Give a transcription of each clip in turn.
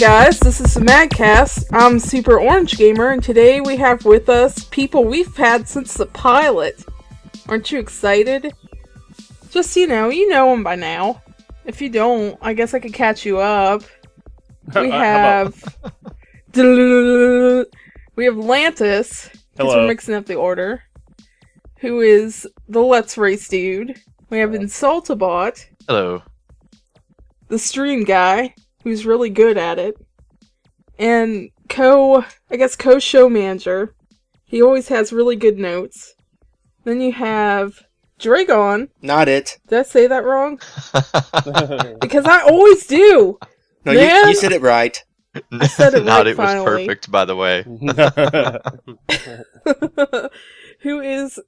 guys, this is the MagCast. I'm Super Orange Gamer, and today we have with us people we've had since the pilot. Aren't you excited? Just, you know them by now. If you don't, I guess I could catch you up. We have... we have Lantis, because we're mixing up the order, who is the Let's Race dude. We have Insultabot. Hello. The stream guy, who's really good at it. And co-show manager. He always has really good notes. Then you have Dragon. Not it. Did I say that wrong? Because I always do. No, you said it right. I said it Not right, it finally. was perfect, by the way. Who is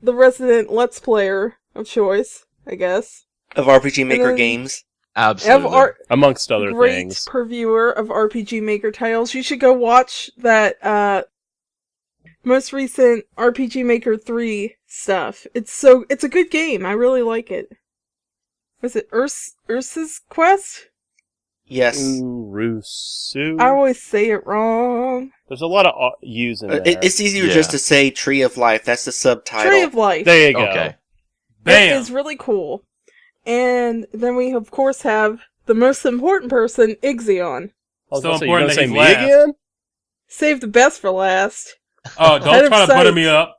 the resident Let's Player of choice, I guess. Of RPG Maker games. Absolutely. Amongst other things. Great purveyor of RPG Maker titles. You should go watch that most recent RPG Maker 3 stuff. It's a good game. I really like it. Was it Ursa's Quest? Yes. Urusu. I always say it wrong. There's a lot of U's in there. It's easier just to say Tree of Life. That's the subtitle. Tree of Life. There you go. Okay. Bam! It is really cool. And then we, of course, have the most important person, Ixion. So important that say he's me last. again? Save the best for last. Oh, don't try to butter me up.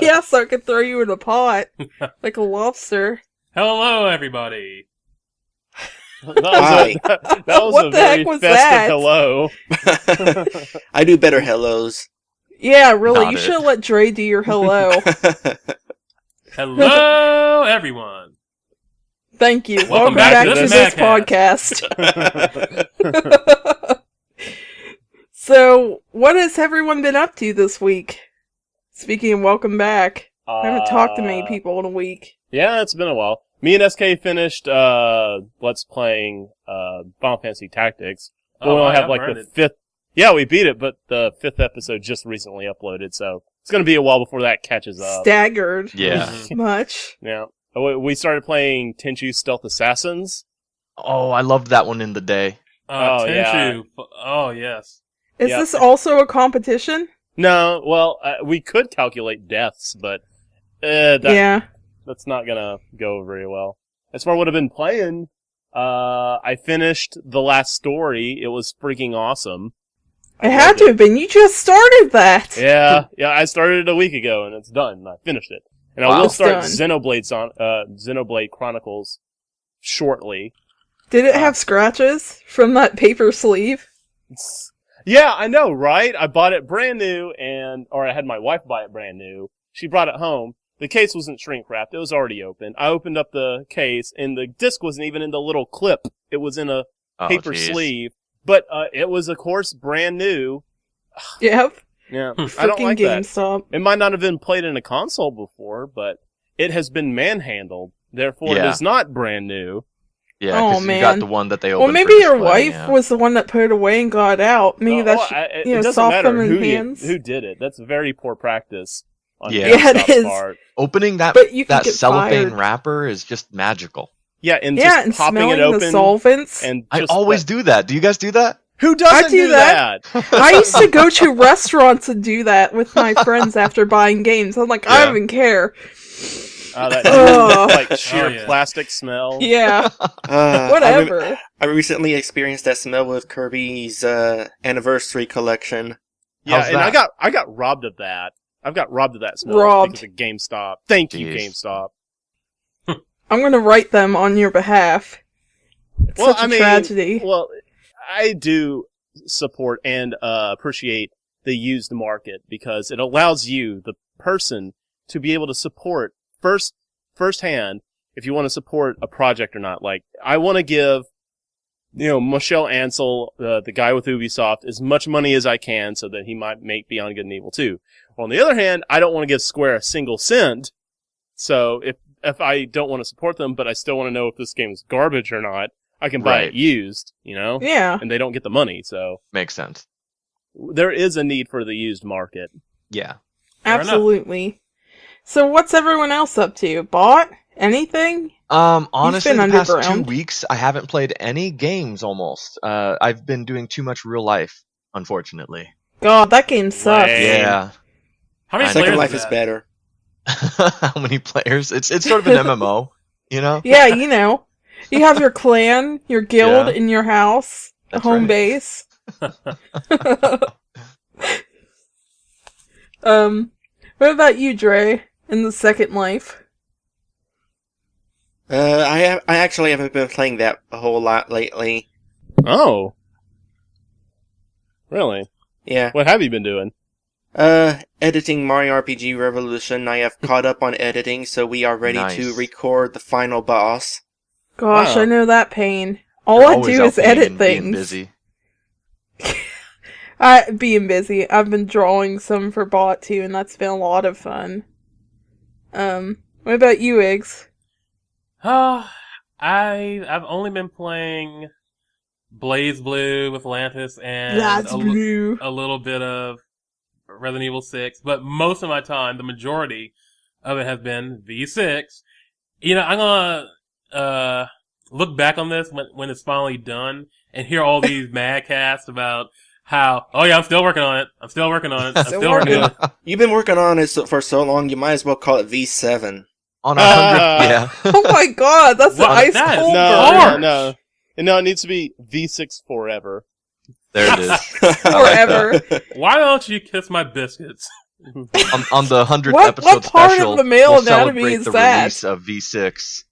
Yeah, so I could throw you in a pot. Like a lobster. Hello, everybody. That was What a the very heck was festive that? hello. I do better hellos. Yeah, really, Not you it. should have let Dre do your hello. Hello, everyone. Thank you. Welcome back back to to this MagCast. podcast. So, what has everyone been up to this week? Speaking of welcome back, I haven't talked to many people in a week. Yeah, it's been a while. Me and SK finished Let's Playing Final Fantasy Tactics. We only have like the fifth. Yeah, we beat it, but the 5th episode just recently uploaded, so it's going to be a while before that catches up. Staggered. Yeah. Much. Yeah. We started playing Tenchu Stealth Assassins. Oh, I loved that one in the day. Oh, yeah. Tenchu. Oh, yes. Is this also a competition? No, well, we could calculate deaths, but that's not going to go very well. As far as what I've been playing, I finished the last story. It was freaking awesome. It had to have been. You just started that. Yeah, I started it a week ago, and it's done. I finished it. And I will start Xenoblade Chronicles shortly. Did it have scratches from that paper sleeve? Yeah, I know, right? I bought it brand new, or I had my wife buy it brand new. She brought it home. The case wasn't shrink wrapped. It was already open. I opened up the case, and the disc wasn't even in the little clip. It was in a paper sleeve. But it was, of course, brand new. Yep. Yeah, I don't like GameStop. that. It might not have been played in a console before, but it has been manhandled. Therefore, it is not brand new. Yeah, because you got the one that they opened. Well, maybe your wife was the one that put it away and got it out. Maybe it doesn't soft matter feminine hands. who did it. That's very poor practice. On it is. part. Opening that cellophane wrapper is just magical. Yeah, and just popping it open. The solvents. And I always do that. Do you guys do that? Who doesn't do that? I used to go to restaurants and do that with my friends after buying games. I'm like, I don't even care. That sheer plastic smell. Yeah. Whatever. I recently experienced that smell with Kirby's anniversary collection. Yeah, and I got robbed of that. I've got robbed of that smell because of GameStop. Thank you, GameStop. I'm going to write them on your behalf. It's such a tragedy. Well, I do support and appreciate the used market because it allows you, the person, to be able to support firsthand if you want to support a project or not. Like, I want to give, Michel Ansel, the guy with Ubisoft, as much money as I can so that he might make Beyond Good and Evil 2. Well, on the other hand, I don't want to give Square a single cent. So if I don't want to support them, but I still want to know if this game is garbage or not, I can buy it used, Yeah. And they don't get the money, so. Makes sense. There is a need for the used market. Yeah. Absolutely. So what's everyone else up to? Bought? Anything? Honestly, the past 2 underground. weeks, I haven't played any games almost. I've been doing too much real life, unfortunately. God, that game sucks. Lame. Yeah. How many Second players Life is is that? better. How many players? It's sort of an MMO, you know? Yeah, you know. You have your clan, your guild Yeah. in your house, a That's home right. base. What about you, Dre, in the Second Life? I actually haven't been playing that a whole lot lately. Oh. Really? Yeah. What have you been doing? Editing Mario RPG Revolution. I have caught up on editing, so we are ready to Nice. record the final boss. Gosh, Wow. I know that pain. All You're I always do out is being edit things. Being busy. Being busy. I've been drawing some for Bot too, and that's been a lot of fun. What about you, Iggs? I've only been playing Blaze Blue with Atlantis and That's blue. a little bit of Resident Evil 6, but most of my time, the majority of it has been V6. You know, I'm gonna look back on this when it's finally done and hear all these MagCasts about how, oh yeah, I'm still working on it. I'm still working on it. I'm Still still working on it. You've been working on it for so long, you might as well call it V7. On 100, yeah. Oh my god, that's the What? ice That is cold hard. No. No, it needs to be V6 forever. There it is. I like that. Forever. Why don't you kiss my biscuits? On the 100th What episode part of special, the male we'll anatomy celebrate is the that? release of V6.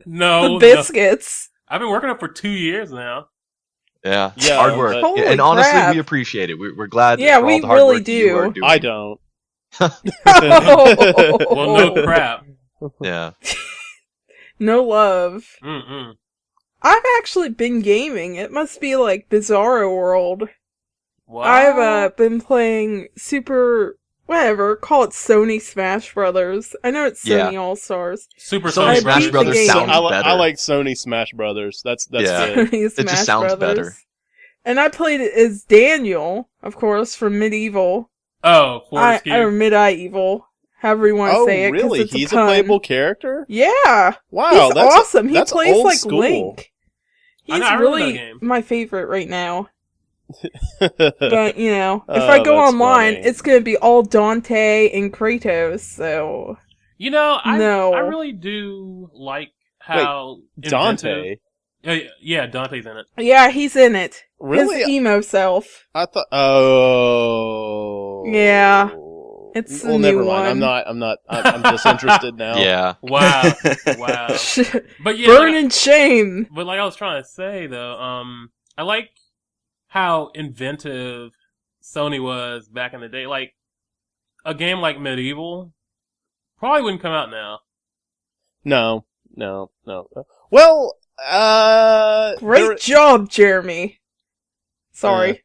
No, The biscuits. I've been working on it for 2 years now. Yeah, Yeah, hard work. but- Holy And honestly, crap. we appreciate it. We're glad Yeah, for we all the hard really work that you do. are doing. I don't. Well, no crap. Yeah. No love. Mm-mm. I've actually been gaming. It must be like Bizarro World. Wow. I've been playing call it Sony Smash Brothers. I know it's Sony Yeah. All-Stars. Super Sony I Smash Smash beat the Brothers game. sounds I better. like Sony Smash Brothers. That's Yeah. good. Sony Smash just sounds Brothers. better. And I played it as Daniel, of course, from Medieval. Oh, Forest Or Cube. Medieval. However you want to Oh, say it. 'cause really? it's He's a pun. playable character? Yeah. Wow, He's that's awesome. He that's plays old like school. Link. I He's know, I remember that really game. my favorite right now. But But, you know, if Oh, I go that's online, funny. it's going to be all Dante and Kratos, so... You know, No. I really do like how Dante? Yeah, Dante's in it. Yeah, he's in it. Really? His emo self. I thought. Oh. Yeah. It's Well, a never new mind. one. I'm disinterested now. Yeah. Wow, wow. But yeah, Burn in shame! but like I was trying to say though, I like how inventive Sony was back in the day. Like a game like Medieval probably wouldn't come out now. No. Well, Great job, Jeremy. Sorry.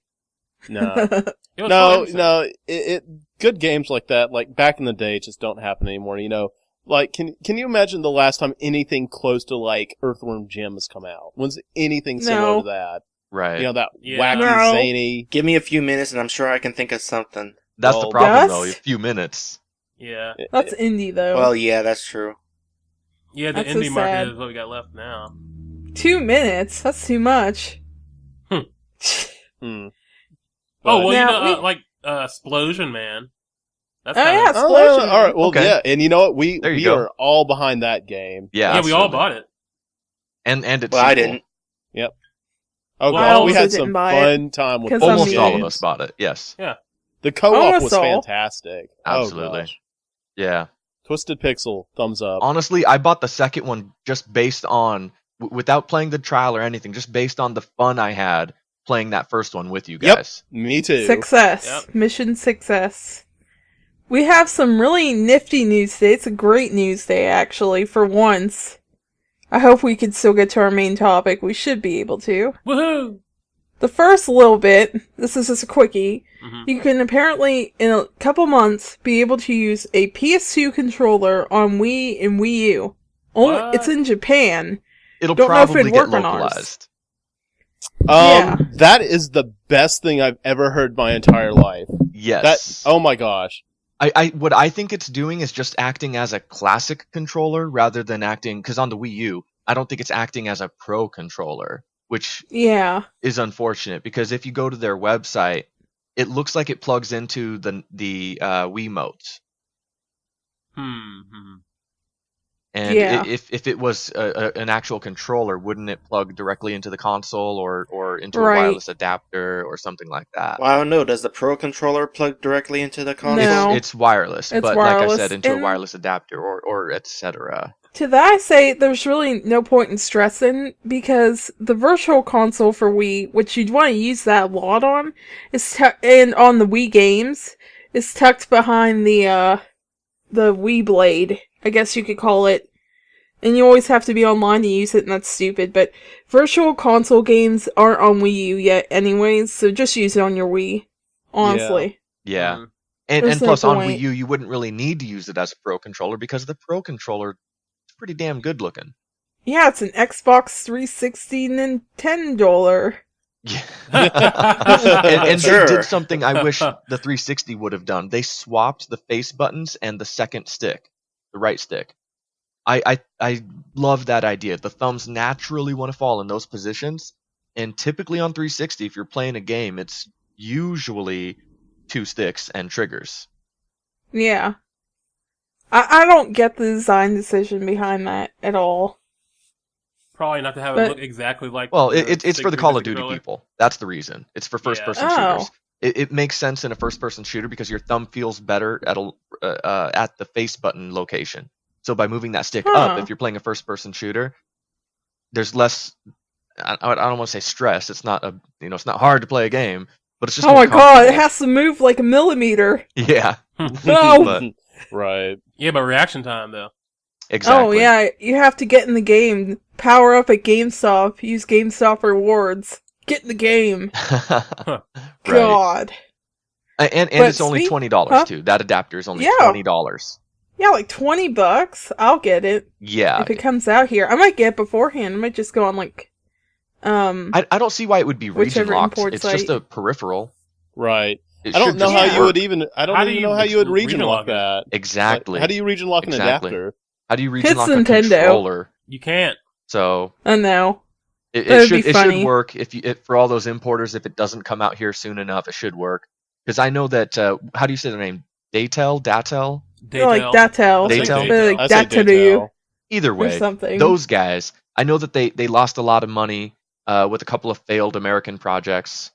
No. It was fun. No. It good games like that, like back in the day, just don't happen anymore. You know, like can you imagine the last time anything close to like Earthworm Jim has come out? When's anything similar No. to that? Right. You know, that Yeah. wacky, No. zany. Give me a few minutes and I'm sure I can think of something. That's the Well, problem, Dust? though. A few minutes. Yeah, That's indie, though. Well, yeah, that's true. yeah. The That's so indie market sad. is what we got left now. 2 minutes? That's too much. Hmm. Oh well, Now, you know, like Explosion Man. That's Oh, kinda, yeah, Oh, Explosion. all right. Well, Okay. yeah, and you know what? We There you we go. are all behind that game. Yeah. yeah. We all absolutely. bought it. And it's Well, I sequel. didn't. Oh Well, god, I we also had didn't some buy it, fun time with 'cause both I'm Almost all of games. us bought it. Yes. The co-op Almost was all. fantastic. Absolutely. Oh, gosh. Yeah. Twisted Pixel, thumbs up. Honestly, I bought the second one just based on, without playing the trial or anything, just based on the fun I had playing that first one with you Yep. guys. Me too. Success. Yep. Mission success. We have some really nifty news today. It's a great news day, actually, for once. I hope we can still get to our main topic. We should be able to. Woohoo! The first little bit, this is just a quickie, Mhm. you can apparently, in a couple months, be able to use a PS2 controller on Wii and Wii U. What? It's in Japan. It'll Don't know if probably it'd get work on ours. localized. Yeah. That is the best thing I've ever heard my entire life. Yes. That, oh my gosh. What I think it's doing is just acting as a classic controller rather than acting, because on the Wii U, I don't think it's acting as a pro controller, which Yeah. is unfortunate because if you go to their website, it looks like it plugs into the Wiimotes. And Yeah. if it was an actual controller, wouldn't it plug directly into the console or into a Right. wireless adapter or something like that? Well, I don't know. Does the Pro controller plug directly into the console? No. It's wireless, It's but like I wireless, said, into a and- wireless adapter or etc. To that I say there's really no point in stressing, because the virtual console for Wii, which you'd want to use that a lot on, and on the Wii games, is tucked behind the Wii Blade, I guess you could call it. And you always have to be online to use it, and that's stupid, but virtual console games aren't on Wii U yet anyways, so just use it on your Wii, honestly. Yeah. There's And no plus on point. Wii U, you wouldn't really need to use it as a pro controller because the pro controller is pretty damn good looking. Yeah, it's an Xbox 360 Nintendo. Yeah. and Sure. they did something I wish the 360 would have done. They swapped the face buttons and the second stick, the right stick. I love that idea. The thumbs naturally want to fall in those positions, and typically on 360, if you're playing a game, it's usually 2 sticks and triggers. Yeah. I don't get the design decision behind that at all. Probably not to have But- it look exactly like. Well, the it's for the 360 Call of Duty controller. people. That's the reason. It's for first-person Oh. shooters. It makes sense in a first-person shooter because your thumb feels better at the face button location. So by moving that stick Huh. up, if you're playing a first-person shooter, there's less. I don't want to say stress. It's not it's not hard to play a game, but it's just. Oh more my god, it comfortable. has to move like a millimeter. Yeah. No. But Right. Yeah, but reaction time though. exactly. Oh yeah, you have to get in the game. Power up at GameStop. Use GameStop rewards. Get in the game. Right. God. And But it's only $20 huh? too. That adapter is only Yeah. $20. Yeah, like $20. I'll get it Yeah. if it comes out here. I might get it beforehand. I might just go on like, I don't see why it would be region Whichever locked. import It's just site. a peripheral. Right. It I don't should know just how Yeah. you work. would even. I don't How even do know you how you would region region lock lock that. Exactly. How do you region lock an Exactly. adapter? How do you region It's lock Nintendo. a controller? You can't. So I know. it That'd should be it funny. should work if for all those importers. If it doesn't come out here soon enough, it should work. Because I know that how do you say their name? Datel? They're like Datel. Datel. Datel? They're like I say Datel to you. Datel. Either Or way, something. those guys. I know that they lost a lot of money with a couple of failed American projects,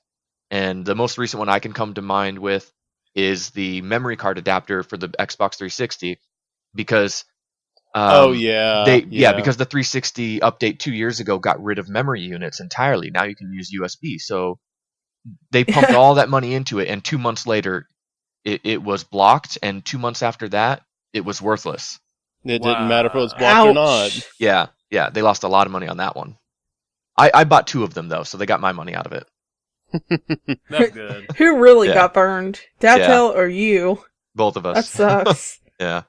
and the most recent one I can come to mind with is the memory card adapter for the Xbox 360, because Oh yeah. because the 360 update 2 years ago got rid of memory units entirely. Now you can use USB. So they pumped all that money into it, and 2 months later, it was blocked, and 2 months after that, it was worthless. It didn't matter if it was Wow. blocked or Ouch. not. Yeah, they lost a lot of money on that one. I bought 2 of them though, so they got my money out of it. That's good. Who really Yeah. got burned? Datel or you? Both of That us. sucks. Yeah.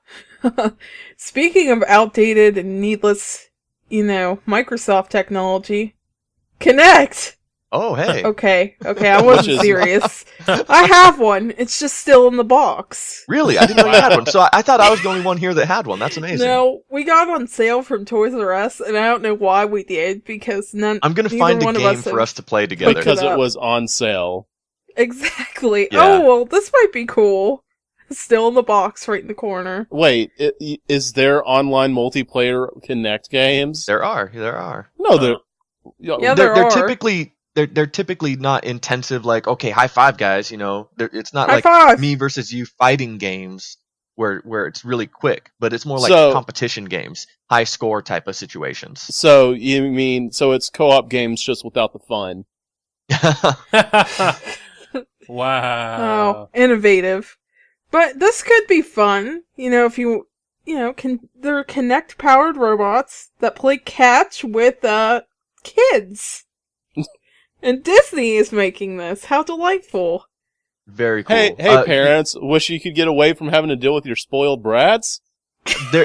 Speaking of outdated and needless, Microsoft technology, Kinect. Oh, hey. Okay, I wasn't Which is- serious. I have one. It's just still in the box. Really? I didn't know you had one. So I thought I was the only one here that had one. That's amazing. No, we got it on sale from Toys R Us, and I don't know why we did, because I'm going to neither find a one of game us for have- us to play together. Because it it up. was on sale. Exactly. Yeah. Oh, well, this might be cool. It's still in the box right in the corner. Wait, is there online multiplayer Kinect games? There are. No, there. Yeah, they're there are. typically not intensive, like, okay, high five, guys. It's not High like five! me versus you fighting games where it's really quick, but it's more like So- competition games, high score type of situations. So you mean it's co-op games just without the fun? Wow. Oh, innovative. But this could be fun, if you, they're Kinect-powered robots that play catch with, kids. And Disney is making this. How delightful. Very cool. Hey, parents! Wish you could get away from having to deal with your spoiled brats. there-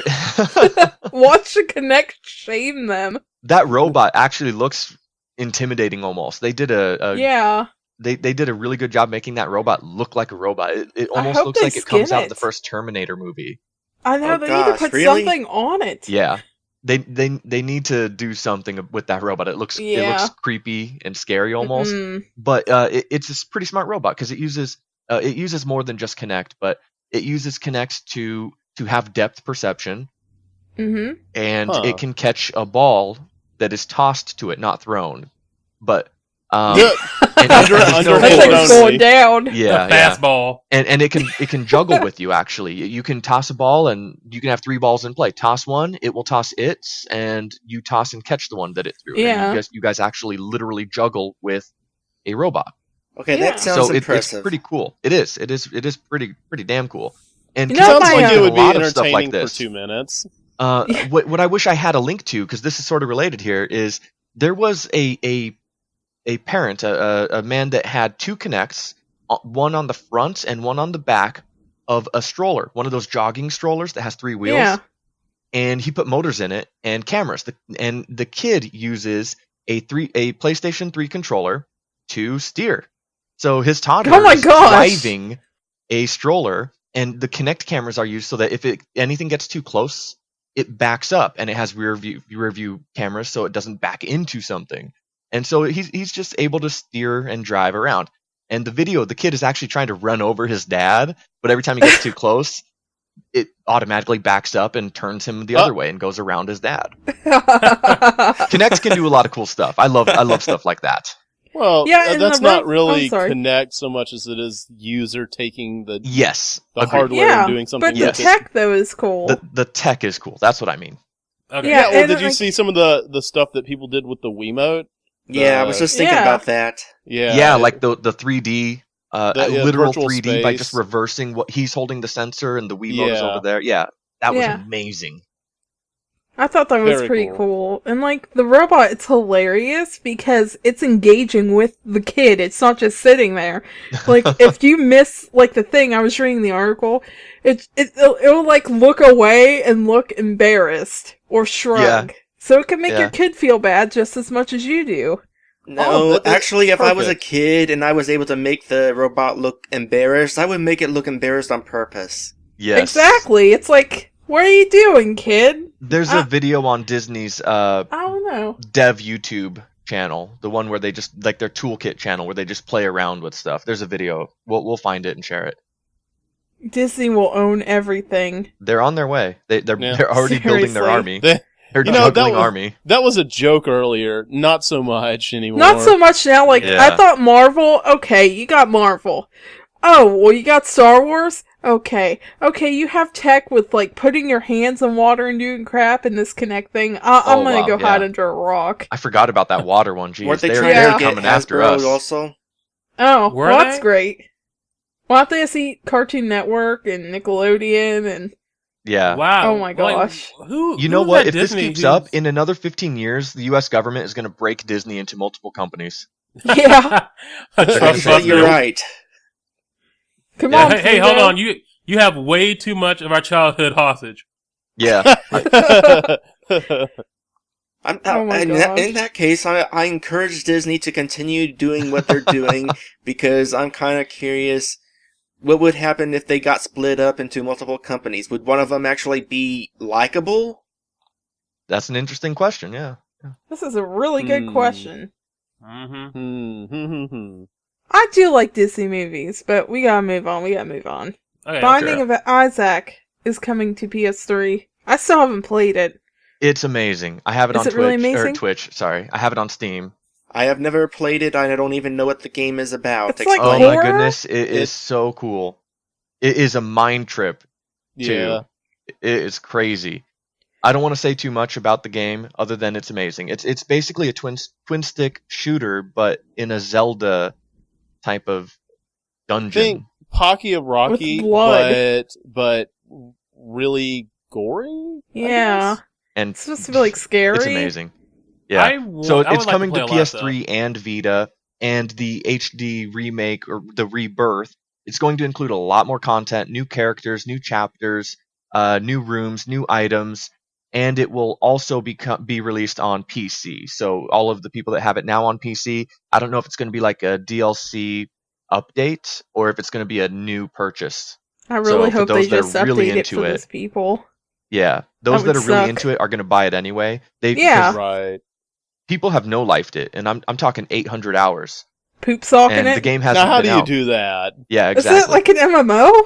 Watch the Kinect shame them. that robot actually looks intimidating almost. They did Yeah. they did a really good job making that robot look like a robot. It I almost hope looks they like it comes skin out of the it. first Terminator movie. I know Oh, they need to gosh, put really? something on it. Yeah. They need to do something with that robot. It looks Yeah. creepy and scary almost, Mm-mm. but it's a pretty smart robot because it uses more than just Kinect, but it uses Kinect to have depth perception, Mm-hmm. and Huh. it can catch a ball that is tossed to it, not thrown. But Yeah. and Under That hold thing's only. going down. yeah, the fastball. and it can juggle with you. Actually, you can toss a ball, and you can have 3 balls in play. Toss one, it will toss its, and you toss and catch the one that it threw. Yeah. And you guys actually literally juggle with a robot. Okay, Yeah. that sounds So it's impressive. pretty cool. It is pretty damn cool. And You know, Sounds my, like it a would be lot of stuff like entertaining for this. 2 minutes. What I wish I had a link to, because this is sort of related here, is there was a parent, a man that had 2 Kinects, one on the front and one on the back of a stroller, one of those jogging strollers that has 3 wheels. Yeah. And he put motors in it and cameras. And the kid uses a PlayStation 3 controller to steer. So his toddler Oh my is gosh. driving a stroller, and the Kinect cameras are used so that if anything gets too close, it backs up, and it has rear view cameras so it doesn't back into something. And so he's just able to steer and drive around. And the kid is actually trying to run over his dad, but every time he gets too close, it automatically backs up and turns him the other way and goes around his dad. Kinect can do a lot of cool stuff. I love stuff like that. Well, Yeah, and that's the not I'm really sorry. Kinect so much as it is user taking the Yes, agreed. hardware Yeah, and doing something but Yes. the with it. tech though is cool. The tech is cool. That's what I mean. Okay. Yeah, Yeah, well, and did you like- see some of the stuff that people did with the Wiimote? Yeah, I was just thinking Yeah. about that. Yeah, Like the 3D, The, literal virtual 3D by space. just reversing what he's holding the sensor and the Wiimote is Yeah. over there. Yeah, that was Yeah. amazing. I thought that was Very pretty cool. cool. And like the robot, it's hilarious because it's engaging with the kid. It's not just sitting there. Like if you miss like the thing, I was reading the article, it'll like look away and look embarrassed or shrug. So it can make Yeah. your kid feel bad just as much as you do. No, Oh, that's actually, if I was a perfect. kid and I was able to make the robot look embarrassed, I would make it look embarrassed on purpose. Yes, Exactly. It's like, what are you doing, kid? There's a video on Disney's I don't know. dev YouTube channel, the one where they just like their toolkit channel where they just play around with stuff. There's a video. We'll find it and share it. Disney will own everything. They're on their way. They're Yeah. already building their Seriously. army. They- Their You know, that juggling was- army. That was a joke earlier, not so much anymore. Not so much now. Like Yeah. I thought Marvel. Okay, you got Marvel. Oh, well, you got Star Wars. Okay, you have tech with like putting your hands in water and doing crap in this Kinect thing. I'm Oh, gonna wow, go hide yeah. under a rock. I coming about that water one. Jeez, Weren't they they're, trying they're to get coming after Hasbro us. also? Oh, Were well, that's they? great. Why don't they see Cartoon Network and Nickelodeon and Yeah. Wow. Oh my gosh. You know who's what? at If this Disney keeps who's- up, in another 15 years, the U.S. government is going to break Disney into multiple companies. yeah? A Trump Trust Actually, you're buster. right. Come Yeah, on, Hey, hold Pluto. on. You have way too much of our childhood hostage. Yeah. Oh my in gosh. that case, I encourage Disney to continue doing what they're doing because I'm kind of curious what would happen if they got split up into multiple companies. Would one of them actually be likable? That's an interesting question. Yeah. This is a really good Hmm. question. Mm-hmm. I do like Disney movies, but we gotta move on. Okay. Binding of Isaac is coming to PS3. I still haven't played it. It's amazing. I have it Is on it Twitch. really Or amazing? Twitch, sorry. I have it on Steam. I have never played it, and I don't even know what the game is about. It's like Oh Explain. my horror? goodness, it is so cool. It is a mind trip, too. yeah. It is crazy. I don't want to say too much about the game, other than it's amazing. It's basically a twin stick shooter, but in a Zelda type of dungeon. Think Pocky of Rocky, With blood. but really gory. I Yeah. guess? And It's supposed to be like scary. it's amazing. Yeah. I So would it's like to coming play to a lot of PS3 and Vita, and the HD remake or the rebirth. It's going to include a lot more content, new characters, new chapters, new rooms, new items. and it will also be released on PC. So all of the people that have it now on PC, I don't know if it's going to be like a DLC update or if it's going to be a new purchase. I really for hope those they that are just really update it into for it, those people. Yeah, those That that would are really suck. into it are going to buy it anyway. Yeah. Right. People have no lifed it, and I'm talking 800 hours, Poop socking and it. the game Now, hasn't how been do you out. do that? Yeah, Is exactly. it like an MMO?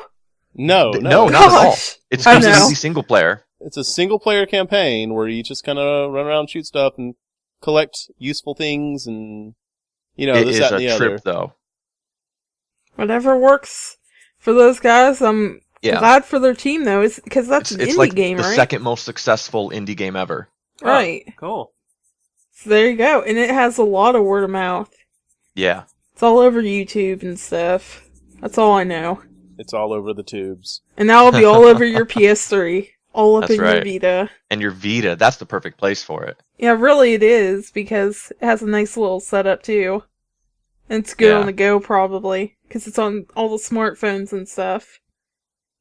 No, No, no. not at all. Gosh. It's I completely know. single player. It's a single-player campaign where you just kind of run around, shoot stuff, and collect useful things, and It this, is that, a and the trip, other. though. Whatever works for those guys. I'm Yeah, glad for their team though, because that's it's an indie like game, the right? second most successful indie game ever. Right. Oh, cool. So there you go, and it has a lot of word of mouth. Yeah, It's all over YouTube and stuff. That's all I know. It's all over the tubes. And now it'll be all over your PS3, all up That's in your right. Vita. and your Vita, that's the perfect place for it. Yeah, really it is, because it has a nice little setup too. And it's good Yeah. on the go, probably, because it's on all the smartphones and stuff.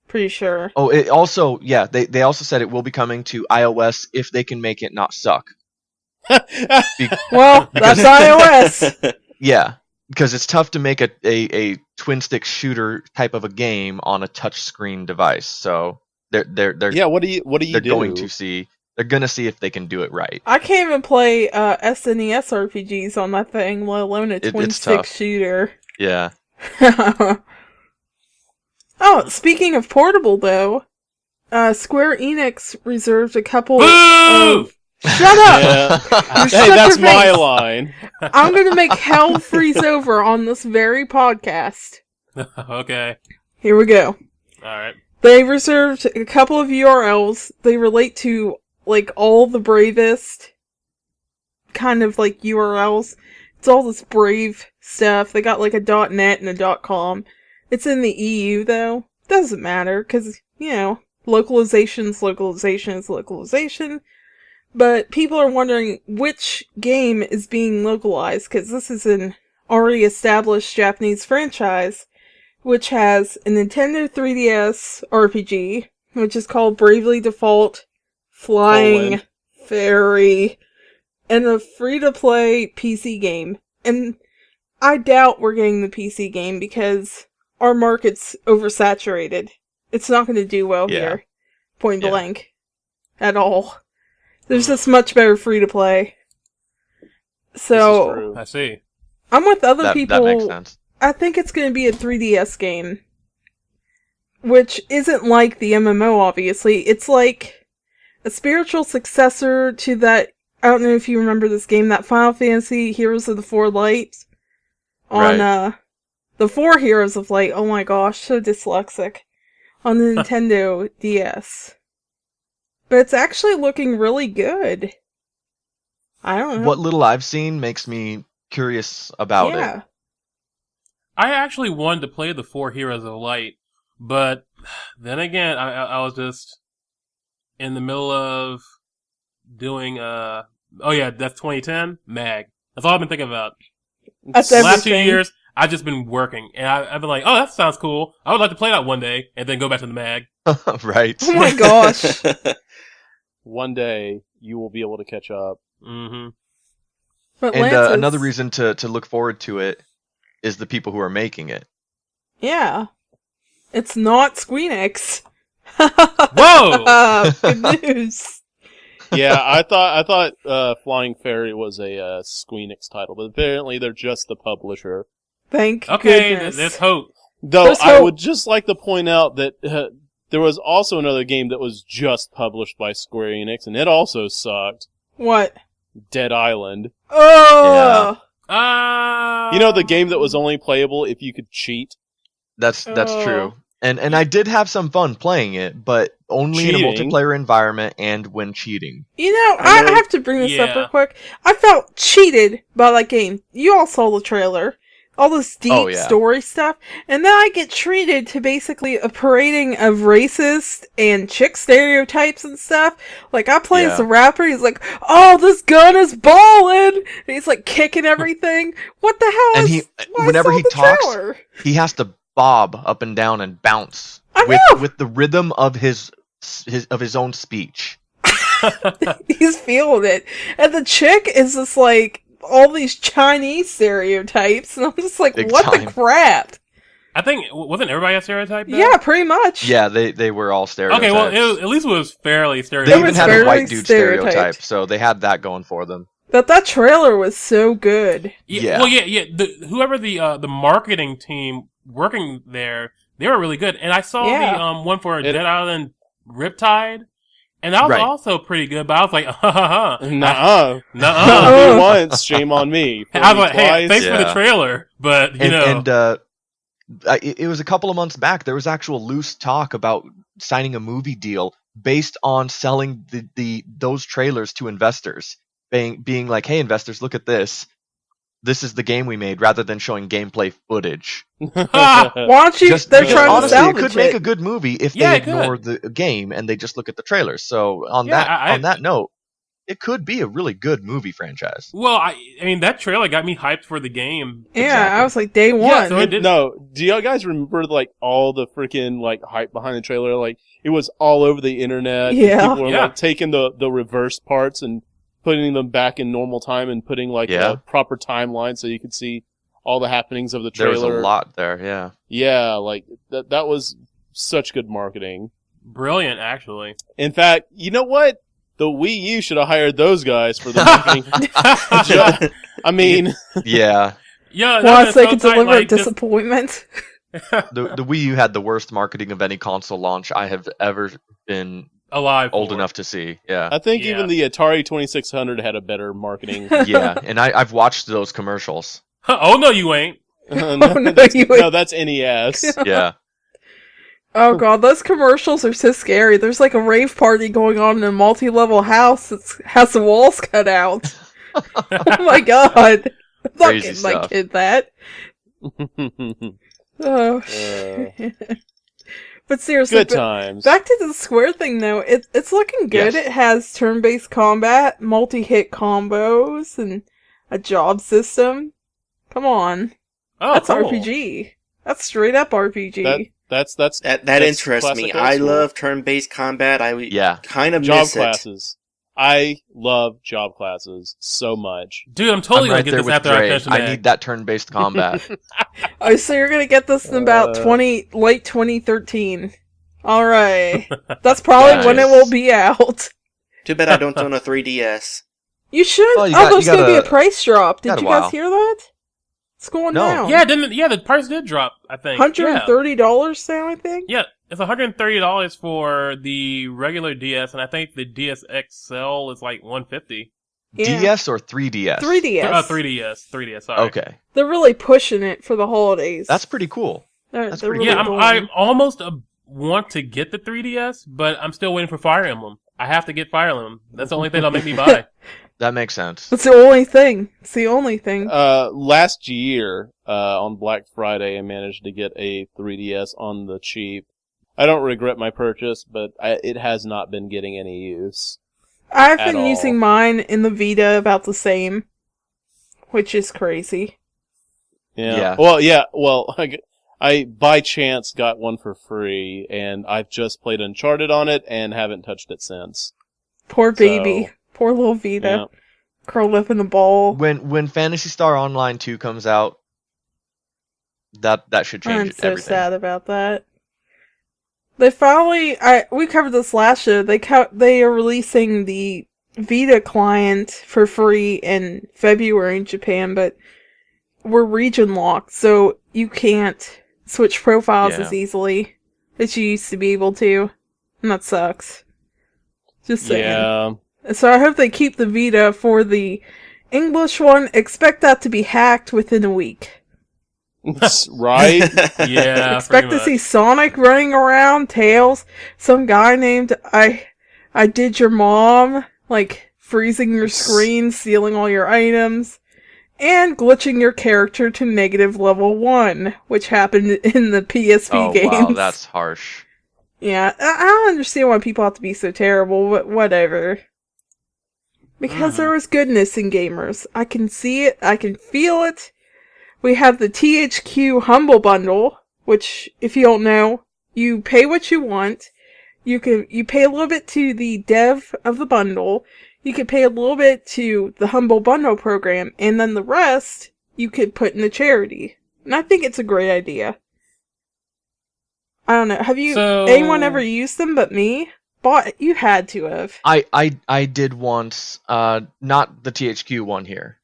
Pretty sure. Oh, it also, yeah, they also said it will be coming to iOS if they can make it not suck. Well, that's iOS! Yeah, because it's tough to make a twin stick shooter type of a game on a touch screen device. So they're Yeah, what do you they're do? going to see if they can do it right. I can't even play SNES RPGs on that thing, let alone a twin it's stick tough. shooter. Yeah. Oh, speaking of portable though, Square Enix reserved a couple Boo! of... Shut up! Yeah. You Hey, shut that's your my face. line. I'm gonna make hell freeze over on this very podcast. Okay. Here we go. Alright. They reserved a couple of URLs. They relate to, like, all the bravest kind of, like, URLs. It's all this Brave stuff. They got, like, a .net and a .com. It's in the EU, though. Doesn't matter, because, localization's localization is localization. But people are wondering which game is being localized, because this is an already established Japanese franchise, which has a Nintendo 3DS RPG, which is called Bravely Default Flying Fairy, and a free-to-play PC game. And I doubt we're getting the PC game because our market's oversaturated. It's not going to do well Yeah. here. Point Yeah. blank. At all. There's just much better free-to-play. This is So, true. I see. I'm with other That people. makes sense. I think it's going to be a 3DS game. Which isn't like the MMO, obviously. It's like a spiritual successor to that... I don't know if you remember this game, that Final Fantasy Heroes of the Four Light. On, the Four Heroes of Light. Oh my gosh, so dyslexic. On the Nintendo DS. But it's actually looking really good. I don't know. What little I've seen makes me curious about yeah. it. I actually wanted to play the Four Heroes of Light, but then again, I was just in the middle of doing, oh yeah, that's 2010, MAG. That's all I've been thinking about. That's The last 2 everything. years, I've just been working, and I've been like, oh, that sounds cool. I would like to play that one day, and then go back to the MAG. Right. Oh my gosh. One day you will be able to catch up. Mm-hmm. But And Lance's- another reason to look forward to it is the people who are making it. Yeah. It's not Squeenix. Whoa! Good news. Yeah, I thought Flying Fairy was a Squeenix title, but apparently they're just the publisher. Thank Okay, goodness. there's hope. Though There's I hope. would just like to point out that there was also another game that was just published by Square Enix, and it also sucked. What? Dead Island. Oh! You know, the game that was only playable if you could cheat? That's Oh. true. And I did have some fun playing it, but only in a Cheating? multiplayer environment and when cheating. You know, I I know- have to bring this up Yeah. real quick. I felt cheated by that game. You all saw the trailer. All this deep Oh, yeah. story stuff. And then I get treated to basically a parading of racist and chick stereotypes and stuff. Like, I play as Yeah. a rapper, he's like, oh, this gun is ballin'! And he's like kicking everything. What the hell And is... he, I whenever saw he the talks, trailer. he has to bob up and down and bounce I with know! with the rhythm of his own speech. He's feeling it. And the chick is just like all these Chinese stereotypes, and I'm just like, Big what time. the crap? I think wasn't everybody a stereotype? Though? Yeah, pretty much. Yeah, they were all stereotypes. Okay, well, at least it was fairly they stereotypical. even was had a very white dude stereotype, stereotyped. so they had that going for them. But that trailer was so good. Yeah. Well, yeah. Whoever the marketing team working there, they were really good. And I saw the one for Dead Island Riptide, and that was Right. also pretty good. But I was like, ha. Nuh-uh. Nuh-uh. Fool me once, shame on me. Fool I was me like, hey, twice. thanks for the Yeah. trailer, but you know. It was a couple of months back. There was actual loose talk about signing a movie deal based on selling those trailers to investors, being like, "Hey, investors, look at this. This is the game we made," rather than showing gameplay footage. Why don't you? Just They're because trying to honestly, it salvage could make a good movie if Yeah, they it could. ignore the game and they just look at the trailers. So on Yeah, on that note, it could be a really good movie franchise. Well, I mean, that trailer got me hyped for the game. Yeah, Exactly. I was like, day one. Yeah, so it did. No, do y'all guys remember like all the freaking like hype behind the trailer? Like it was all over the internet. Yeah. People were Yeah. like taking the reverse parts and putting them back in normal time and putting like Yeah. a proper timeline so you could see all the happenings of the There trailer. was a lot there, yeah. Yeah, like that was such good marketing. Brilliant, actually. In fact, you know what? The Wii U should have hired those guys for the marketing job. I mean, Yeah. Yeah, Once that's they so could tight, deliver like, just- disappointment. The Wii U had the worst marketing of any console launch I have ever been alive. old for. enough to see. Yeah. I think Yeah. even the Atari 2600 had a better marketing. Yeah, and I've watched those commercials. Oh no, you ain't. no, no, that's, you- no, that's NES. Yeah. Oh god, those commercials are so scary. There's like a rave party going on in a multi-level house that has the walls cut out. Oh my god. I'm not Crazy getting my stuff. kid that. Oh. But seriously, Good times. back to the Square thing though, it's looking good. Yes. It has turn-based combat, multi-hit combos, and a job system. Come on. Oh, That's cool. RPG. That's straight up RPG. That's That that's interests me. classic old I school. love turn-based combat. Yeah. kind of job miss it. classes. I love job classes so much. Dude, I'm totally I'm right gonna get there this with after I Dre. finish I Mag. need that turn-based combat. Oh, so you're gonna get this in about late 2013. Alright. That's probably when it Nice. will be out. Too bad I don't own a 3DS. You should. Well, you Oh, got- there's you gonna be a gotta- price drop. Did got a you guys while. hear that? It's going No. down. Yeah, the price did drop. I think $130 now, I think. Yeah, it's $130 for the regular DS, and I think the DS XL is like $150. Yeah. DS or 3DS? 3DS. 3DS. Sorry. Okay. They're really pushing it for the holidays. That's pretty cool. They're that's really pretty Yeah, going. I almost want to get the 3DS, but I'm still waiting for Fire Emblem. I have to get Fire Emblem. That's the only thing that'll make me buy. That makes sense. That's the only thing. It's the only thing. Last year, on Black Friday, I managed to get a 3DS on the cheap. I don't regret my purchase, but it has not been getting any use. I've at been all. using mine in the Vita about the same, which is crazy. Yeah. Yeah. Well, I by chance got one for free, and I've just played Uncharted on it and haven't touched it since. Poor baby. So, Poor little Vita. Yeah. Curled up in a ball. When Phantasy Star Online 2 comes out, that should change I'm so everything. sad about that. They finally, we covered this last show. They are releasing the Vita client for free in February in Japan, but we're region locked, so you can't switch profiles Yeah. as easily as you used to be able to, and that sucks. Just saying. Yeah. So I hope they keep the Vita for the English one. Expect that to be hacked within a week. Right? Yeah, Expect pretty to see much. Sonic running around, Tails, some guy named I Did Your Mom, like freezing your screen, stealing all your items, and glitching your character to negative level 1, which happened in the PSP Oh games. wow, that's harsh. Yeah, I don't understand why people have to be so terrible, but whatever. Because there is goodness in gamers. I can see it, I can feel it. We have the THQ Humble Bundle, which, if you don't know, you pay what you want, you pay a little bit to the dev of the bundle, you could pay a little bit to the Humble Bundle program, and then the rest you could put in the charity. And I think it's a great idea. I don't know. Have anyone ever used them but me? You had to have. I did once, not the THQ one here.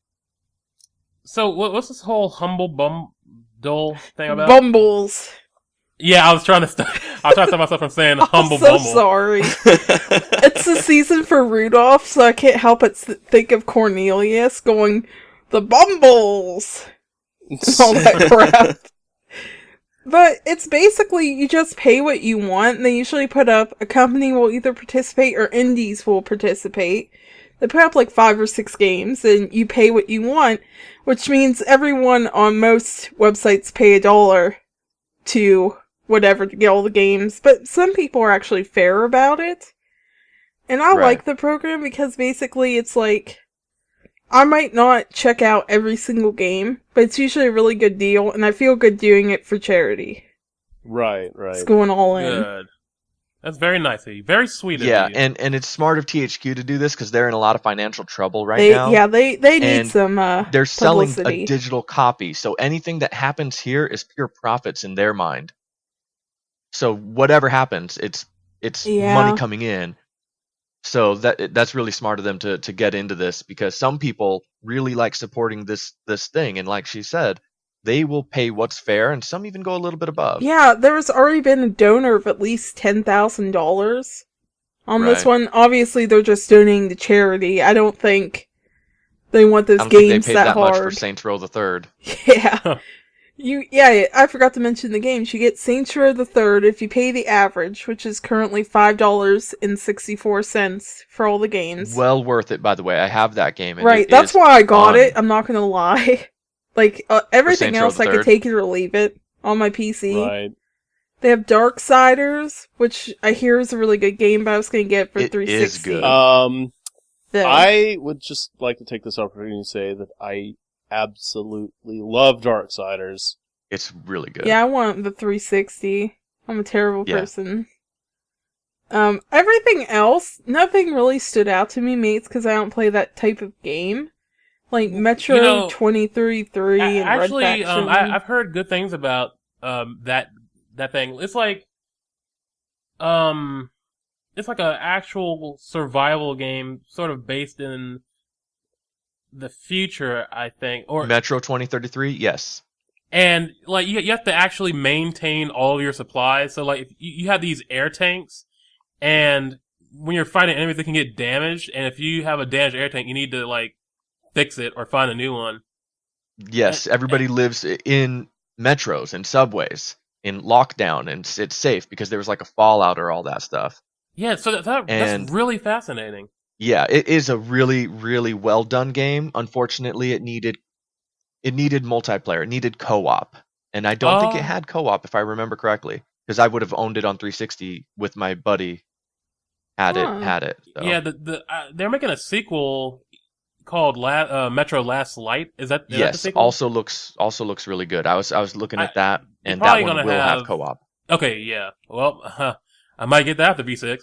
So what's this whole Humble Bundle thing about? Bumbles. Yeah, I was trying to stop myself from saying Humble I'm so Bumble. sorry. It's the season for Rudolph, so I can't help but think of Cornelius going, the Bumbles! All that crap. But it's basically, you just pay what you want, and they usually put up, a company will either participate or indies will participate. They put up like 5 or 6 games, and you pay what you want, which means everyone on most websites pay $1 to whatever to get all the games, but some people are actually fair about it. And I like the program because basically it's like, I might not check out every single game, but it's usually a really good deal, and I feel good doing it for charity. Right. It's going all in. Good. That's very nice of you. Very sweet of you. Yeah, and it's smart of THQ to do this because they're in a lot of financial trouble now. Yeah, they need And some they're selling publicity. a digital copy, so anything that happens here is pure profits in their mind. So whatever happens, it's money coming in. So that's really smart of them to get into this, because some people really like supporting this thing, and like she said, they will pay what's fair, and some even go a little bit above. Yeah, there has already been a donor of at least $10,000 on this one. Obviously, they're just donating to charity. I don't think they want those games think they paid that hard. much for Saints Row the Third. Yeah. I forgot to mention the games. You get Saints Row the Third if you pay the average, which is currently $5.64 for all the games. Well worth it, by the way. I have that game. And right, that's why I got it. I'm not gonna lie. Like, everything else I could take it or leave it on my PC. Right. They have Darksiders, which I hear is a really good game, but I was gonna get it for 360. It is good. I would just like to take this opportunity to say that I absolutely love Darksiders. It's really good. Yeah, I want the 360. I'm a terrible person. Everything else, nothing really stood out to me, mates, because I don't play that type of game. Like Metro 2033 and actually, Red Faction. I've heard good things about that thing. It's like an actual survival game, sort of based in the future, I think. Or Metro 2033, yes. And like you have to actually maintain all of your supplies. So like if you have these air tanks, and when you're fighting enemies, they can get damaged. And if you have a damaged air tank, you need to like fix it or find a new one. Yes, everybody lives in metros and subways in lockdown, and it's safe because there was like a fallout or all that stuff. Yeah, so that's really fascinating. Yeah, it is a really, really well done game. Unfortunately, it needed multiplayer. It needed co-op, and I don't think it had co-op if I remember correctly, because I would have owned it on 360 with my buddy. Had it. So. Yeah, they're making a sequel called Metro Last Light. Is that the sequel? also looks really good. I was looking at that, and that one will have co-op. Okay, yeah. Well, I might get that after V6.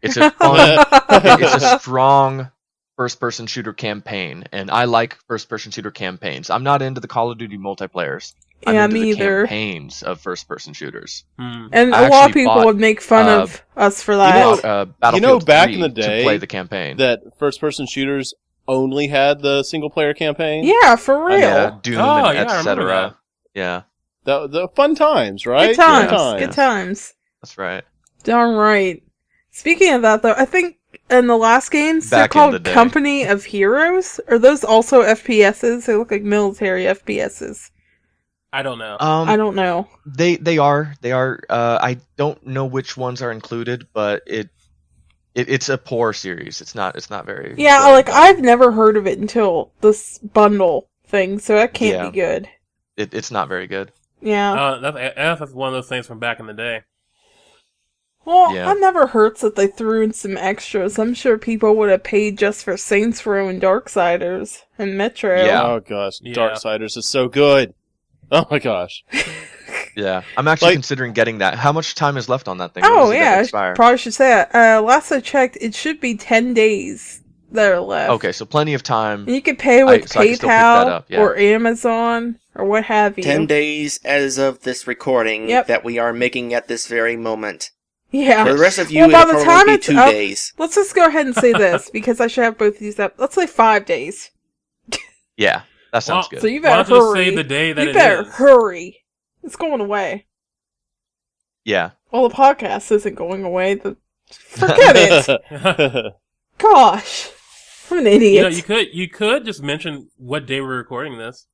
It's a fun, it's a strong first-person shooter campaign, and I like first-person shooter campaigns. I'm not into the Call of Duty multiplayers. I'm into me the either. Campaigns of first-person shooters. And a lot of people would make fun of us for that. Battlefield back 3 in the day, to play the campaign, that first-person shooters only had the single-player campaign. Yeah, for real. Yeah, Doom and etc. Yeah, the fun times, right? Good times. That's right. Darn right. Speaking of that, though, I think in the last games, they're called Company of Heroes. Are those also FPSs? They look like military FPSs. I don't know. I don't know. They are. I don't know which ones are included, but it's a poor series. It's not very. Yeah, like I've never heard of it until this bundle thing, so that can't be good. It's not very good. Yeah. That's one of those things from back in the day. Well, it never hurts that they threw in some extras. I'm sure people would have paid just for Saints Row and Darksiders and Metro. Yeah. Oh gosh, Darksiders is so good. Oh my gosh. Yeah, I'm actually Like- considering getting that. How much time is left on that thing? When Oh does it yeah, I expire? probably should say that. Last I checked, it should be 10 days that are left. Okay, so plenty of time. And you can pay with so I can still pick that PayPal up, yeah. or Amazon or what have you. 10 days as of this recording Yep. that we are making at this very moment. Yeah. For the rest of you, Well, by it'll the probably time be it's 2 up- days. Let's just go ahead and say this because I should have both of these up. Let's say 5 days. Yeah, that sounds Well, So good. you Why better don't you just hurry. say the day that you it better is? hurry. It's going away. Yeah. Well, the podcast isn't going away. Forget it. Gosh, I'm an idiot. You could just mention what day we're recording this.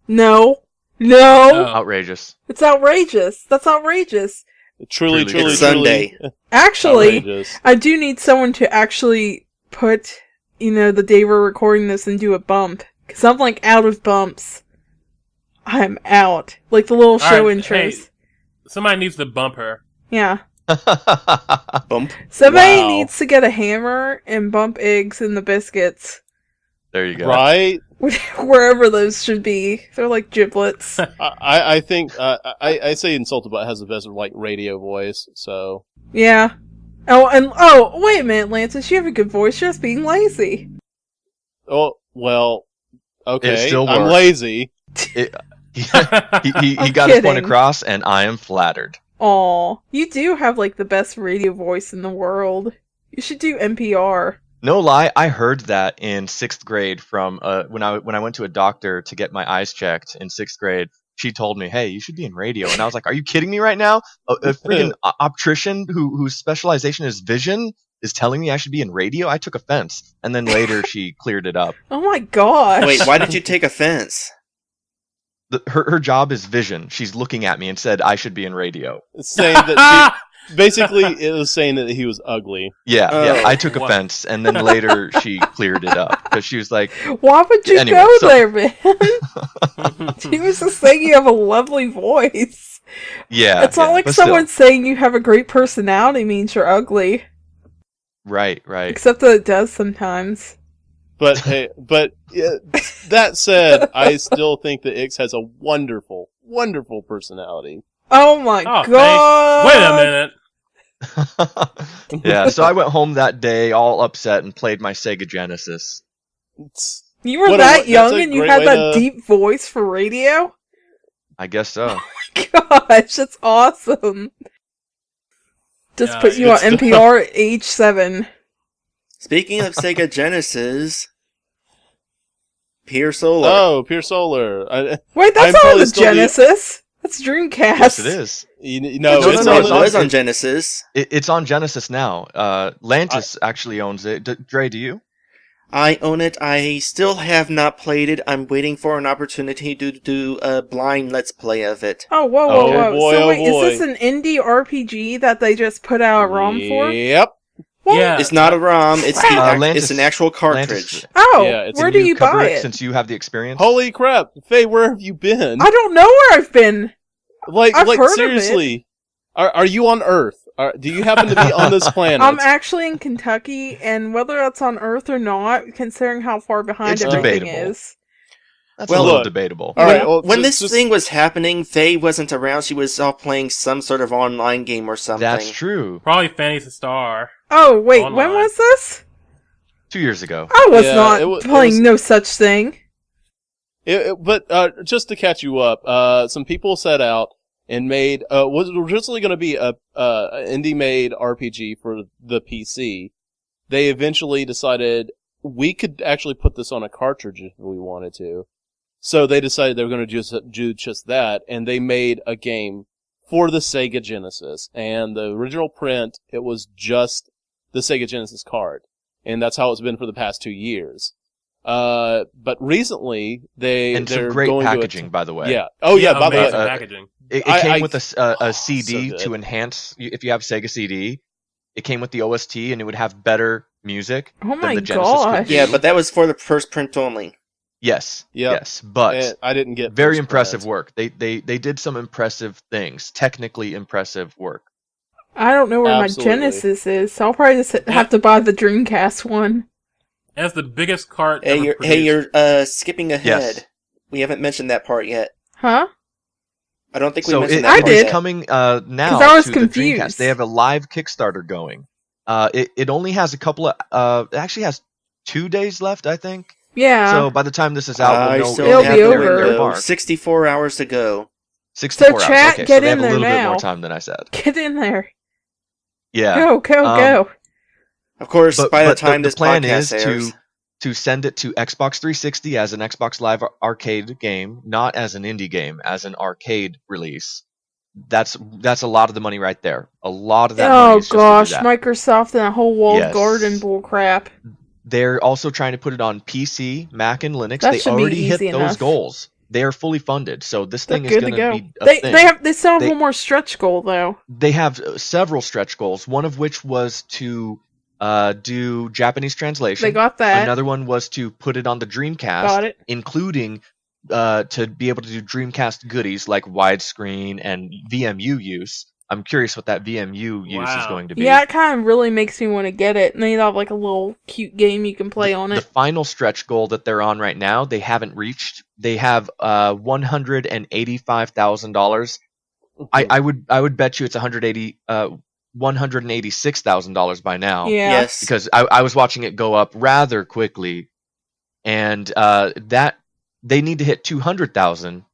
No. Oh. Outrageous. It's outrageous. That's outrageous. Truly, Truly, truly, it's Sunday. Actually, outrageous. I do need someone to actually put, the day we're recording this and do a bump. Because I'm, out of bumps. I'm out. Like the little show Alright, intros. hey, somebody needs to bump her. Yeah. Bump. Somebody Wow. needs to get a hammer and bump eggs in the biscuits. There you go. Right? Wherever those should be. They're like giblets. I think I say Insultabot has the best radio voice. So Yeah. Wait a minute, Lancis. You have a good voice, just being lazy. okay. It still I'm works. lazy. He I'm got his point kidding. across, and I am flattered. Aw. You do have the best radio voice in the world. You should do NPR. No lie, I heard that in 6th grade from when I went to a doctor to get my eyes checked in 6th grade. She told me, "Hey, you should be in radio," and I was like, "Are you kidding me right now? A freaking optician whose specialization is vision is telling me I should be in radio?" I took offense, and then later she cleared it up. Oh my gosh. Wait, why did you take offense? Her job is vision. She's looking at me and said I should be in radio. It's saying that basically it was saying that he was ugly. Yeah, Oh, I took what? offense, and then later she cleared it up because she was like, Why would you Anyway, go so- there, man? She was just saying you have a lovely voice. "Yeah." It's not yeah, like but someone still. saying you have a great personality means you're ugly. Right. Except that it does sometimes. But hey, that said, I still think that Ix has a wonderful, wonderful personality. Oh my Oh, god! Wait a minute. Yeah, so I went home that day all upset and played my Sega Genesis. It's- You were What a- that that's young a and you great had way that to- deep voice for radio? I guess so. Gosh, that's awesome. Just Yeah, put you on it's- NPR at age 7. Speaking of Sega Genesis, Pure Solar. Oh, Pure Solar. Wait, that's I'm not probably the still the- Genesis. That's Dreamcast. Yes, it is. No, no, it's no, on it the- was on Genesis. It's on Genesis now. Lantis actually owns it. Dre, do you? I own it. I still have not played it. I'm waiting for an opportunity to do a blind Let's Play of it. Oh, whoa, Oh, whoa. boy, So oh, wait, boy. is this an indie RPG that they just put out a ROM for? Yep. What? Yeah. It's not a ROM. It's Lantis- it's an actual cartridge. Lantis- Oh, Yeah, it's where Can do you cover buy it it? since you have the experience? Holy crap, Faye, where have you been? I don't know where I've been. Like heard of it. seriously, are you on Earth? Do you happen to be on this planet? I'm actually in Kentucky, and whether that's on Earth or not, considering how far behind It's everything debatable. is. That's Well, a little look. debatable. All right. Well, When just- this thing was happening, Faye wasn't around. She was off playing some sort of online game or something. That's true. Probably Fanny's Star. Oh, wait, when Online. was this? 2 years ago. I was Yeah, not it playing was- no such thing. But just to catch you up, some people set out and made was originally going to be a indie made RPG for the PC. They eventually decided we could actually put this on a cartridge if we wanted to. So they decided they were going to do just that, and they made a game for the Sega Genesis. And the original print, it was just the Sega Genesis card. And that's how it's been for the past 2 years. But recently, And some they're great going packaging, to by the way. yeah. Oh yeah. By the way, amazing packaging. It I- came I- with a CD so good. to enhance, if you have Sega CD, it came with the OST and it would have better music Oh than my the Genesis could gosh. do. Yeah, but that was for the first print only. Yes, Yep. yes, but I didn't get very first impressive print. work. They did some impressive things, technically impressive work. I don't know where Absolutely. my Genesis is, so I'll probably just have to buy the Dreamcast one. That's the biggest cart Hey, ever you're produced. you're skipping ahead. Yes. We haven't mentioned that part yet. Huh? I don't think we So mentioned it, that. I part did. it's yet. coming I now was to the confused. Dreamcast. They have a live Kickstarter going. It only has a couple of it actually has 2 days left, I think. Yeah. So by the time this is out, I we'll know still It'll if have be the they're in over. their window. mark. 64 hours to go. 64 chat, hours. Okay, get so they in have a there little bit now. more time than I said. Get in there. Yeah. Go, go. Of course, But, by the but time the this plan podcast is airs, to send it to Xbox 360 as an Xbox Live Arcade game, not as an indie game, as an arcade release. That's a lot of the money right there. A lot of that money Oh is just gosh, to do that. Microsoft and a whole walled Yes. garden bullcrap. They're also trying to put it on PC, Mac, and Linux. That They should be already hit easy those enough. goals. They are fully funded, so this They're thing is good to going to go. be a They thing. they still have They- one more stretch goal though. They have several stretch goals. One of which was to do Japanese translation. They got that. Another one was to put it on the Dreamcast, Got it. including to be able to do Dreamcast goodies like widescreen and VMU use. I'm curious what that VMU use is Wow. going to be. Yeah, it kind of really makes me want to get it. And they have like a little cute game you can play on The it. final stretch goal that they're on right now, they haven't reached. They have $185,000. I would bet you it's $186,000 by now. Yeah. yes. Because I was watching it go up rather quickly, and that they need to hit 200,000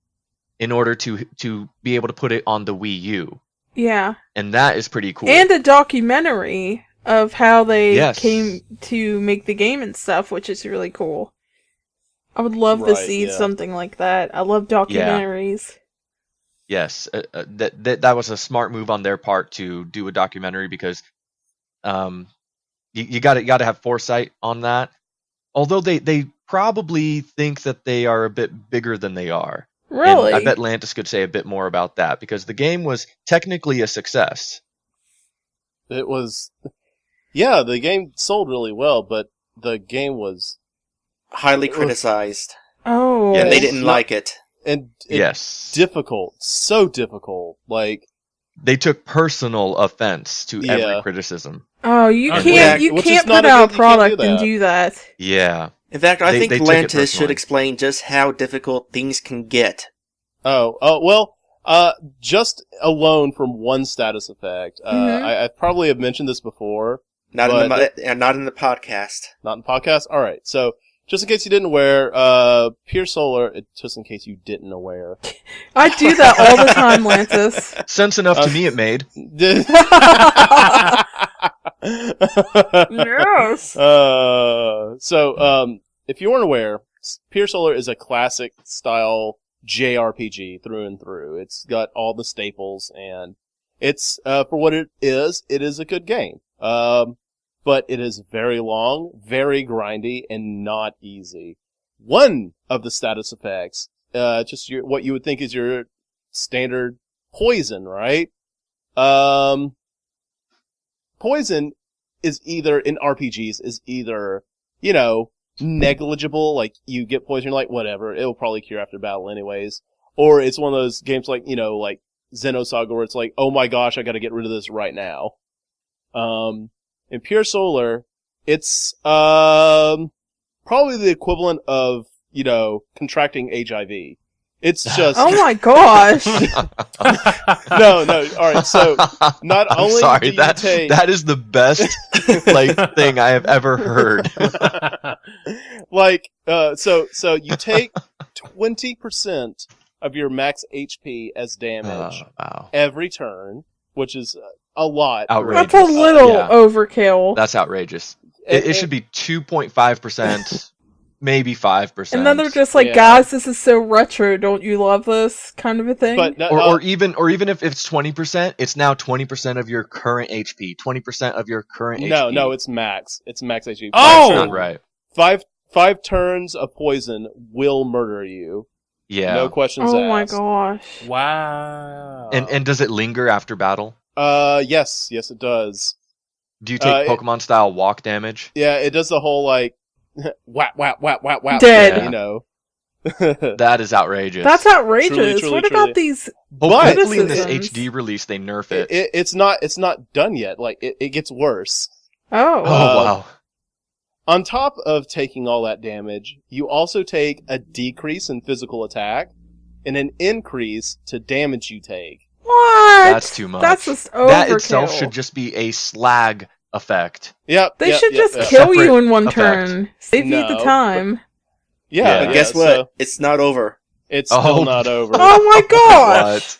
in order to be able to put it on the Wii U, Yeah. and that is pretty cool. And a documentary of how they Yes. came to make the game and stuff, which is really cool. I would love to Right, see yeah. something like that. I love documentaries. Yes, that was a smart move on their part to do a documentary because you got to have foresight on that. Although they probably think that they are a bit bigger than they are. Really? And I bet Lantis could say a bit more about that because the game was technically a success. It was, yeah, the game sold really well, but the game was, Highly criticized. Oh. Yeah, And they It's didn't not- like it. and Yes. difficult, so difficult. Like, They took personal offense to Yeah. every criticism. Oh, you Okay. can't Yeah, you which is can't not put a out good- a you can't do product and that. do that. Yeah. In fact, I They think took it Lantis should personally. explain just how difficult things can get. well, just alone from one status effect, Mhm. I probably have mentioned this before, Not But- not in the podcast. not in podcast. All right, so just in case you didn't aware, Pure Solar, just in case you didn't aware, I do that all the time, Lantis. Sense enough to me it made. Yes. If you weren't aware, Pure Solar is a classic style JRPG through and through. It's got all the staples, and it's for what it is a good game. But it is very long, very grindy, and not easy. One of the status effects, what you would think is your standard poison, right? Poison is either, in RPGs, negligible, like you get poison, you're like, whatever, it'll probably cure after battle anyways. Or it's one of those games like Xenosaga where it's like, oh my gosh, I gotta get rid of this right now. In Pure Solar, it's, probably the equivalent of, contracting HIV. It's just, Oh my gosh. no, alright, so, not I'm only sorry, do you that take- that is the best thing I have ever heard. So you take 20% of your max HP as damage Wow. every turn, which is a lot. Outrageous. That's a little Yeah. overkill. That's outrageous. And- It should be 2.5%, maybe 5%. And then they're just like, Yeah. guys, this is so retro, don't you love this? Kind of a thing. But or even if it's 20%, it's now 20% of your current HP, 20% of your current HP. no, it's max. It's max HP. Oh! That's not right. Five turns of poison will murder you. Yeah. No questions oh my asked. gosh. Wow. And does it linger after battle? Yes, it does. Do you take it- Pokemon style walk damage? Yeah, it does the whole whap, Dead. thing, That is outrageous. That's outrageous. Truly, what truly. about these? But hopefully in this criticisms. HD release they nerf it. It's not done yet. Like it gets worse. Oh. Oh wow. On top of taking all that damage, you also take a decrease in physical attack, and an increase to damage you take. What? That's too much. That's just overkill. That itself should just be a slag effect. Yep. They should just yep. kill you Separate in one effect. turn. Save you the No, time. Yeah, But guess what? so It's not over. it's still not over. Oh my gosh!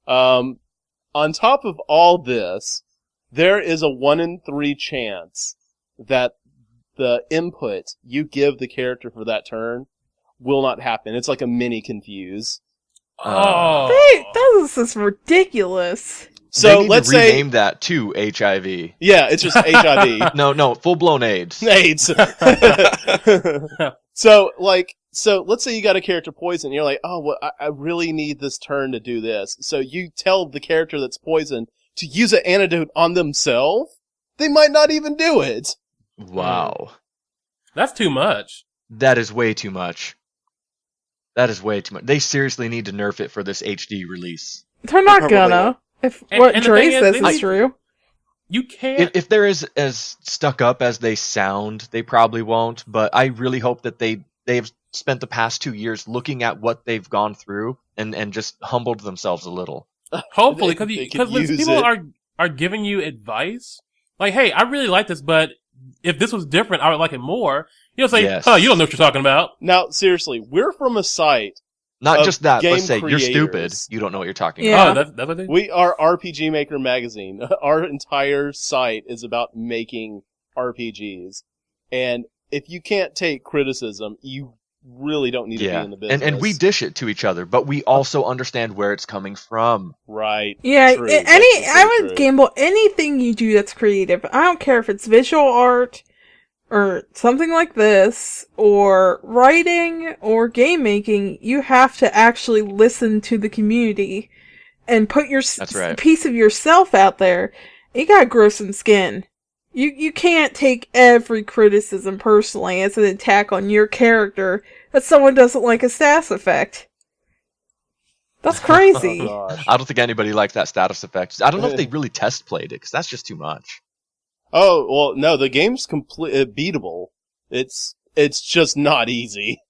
What? On top of all this, there is a 1 in 3 chance that the input you give the character for that turn will not happen. It's like a mini confuse. Oh. This is ridiculous. So So let's to say, rename that to HIV. yeah, it's just HIV. No, full-blown AIDS. AIDS. So let's say you got a character poisoned. You're like, oh, well, I really need this turn to do this. So you tell the character that's poisoned to use an antidote on themselves. They might not even do it. Wow. That's too much. That is way too much. That is way too much. They seriously need to nerf it for this HD release. They're not Probably gonna. won't. If And- what and the Dre thing says is, is true. You can't. If they're as stuck up as they sound, they probably won't. But I really hope that they've spent the past 2 years looking at what they've gone through and just humbled themselves a little. Hopefully, They could because when use people it. are giving you advice, like, hey, I really like this, but if this was different, I would like it more. You don't say, Yes. huh, you don't know what you're talking about. Now, seriously, we're from a site. Not Of just that, game let's say you're stupid. creators. You don't know what you're talking Yeah. about. Oh, that's what they do? We are RPG Maker Magazine. Our entire site is about making RPGs. And if you can't take criticism, you really don't need to be Yeah, in the business. and we dish it to each other, but we also understand where it's coming from. Right. Yeah, True. I would true. gamble anything you do that's creative. I don't care if it's visual art or something like this, or writing or game making. You have to actually listen to the community and put your That's right. piece of yourself out there. You gotta grow some skin. You can't take every criticism personally as an attack on your character that someone doesn't like a status effect. That's crazy. Oh, gosh. I don't think anybody likes that status effect. I don't know if they really test played it, because that's just too much. Oh, well, no, the game's beatable. It's just not easy.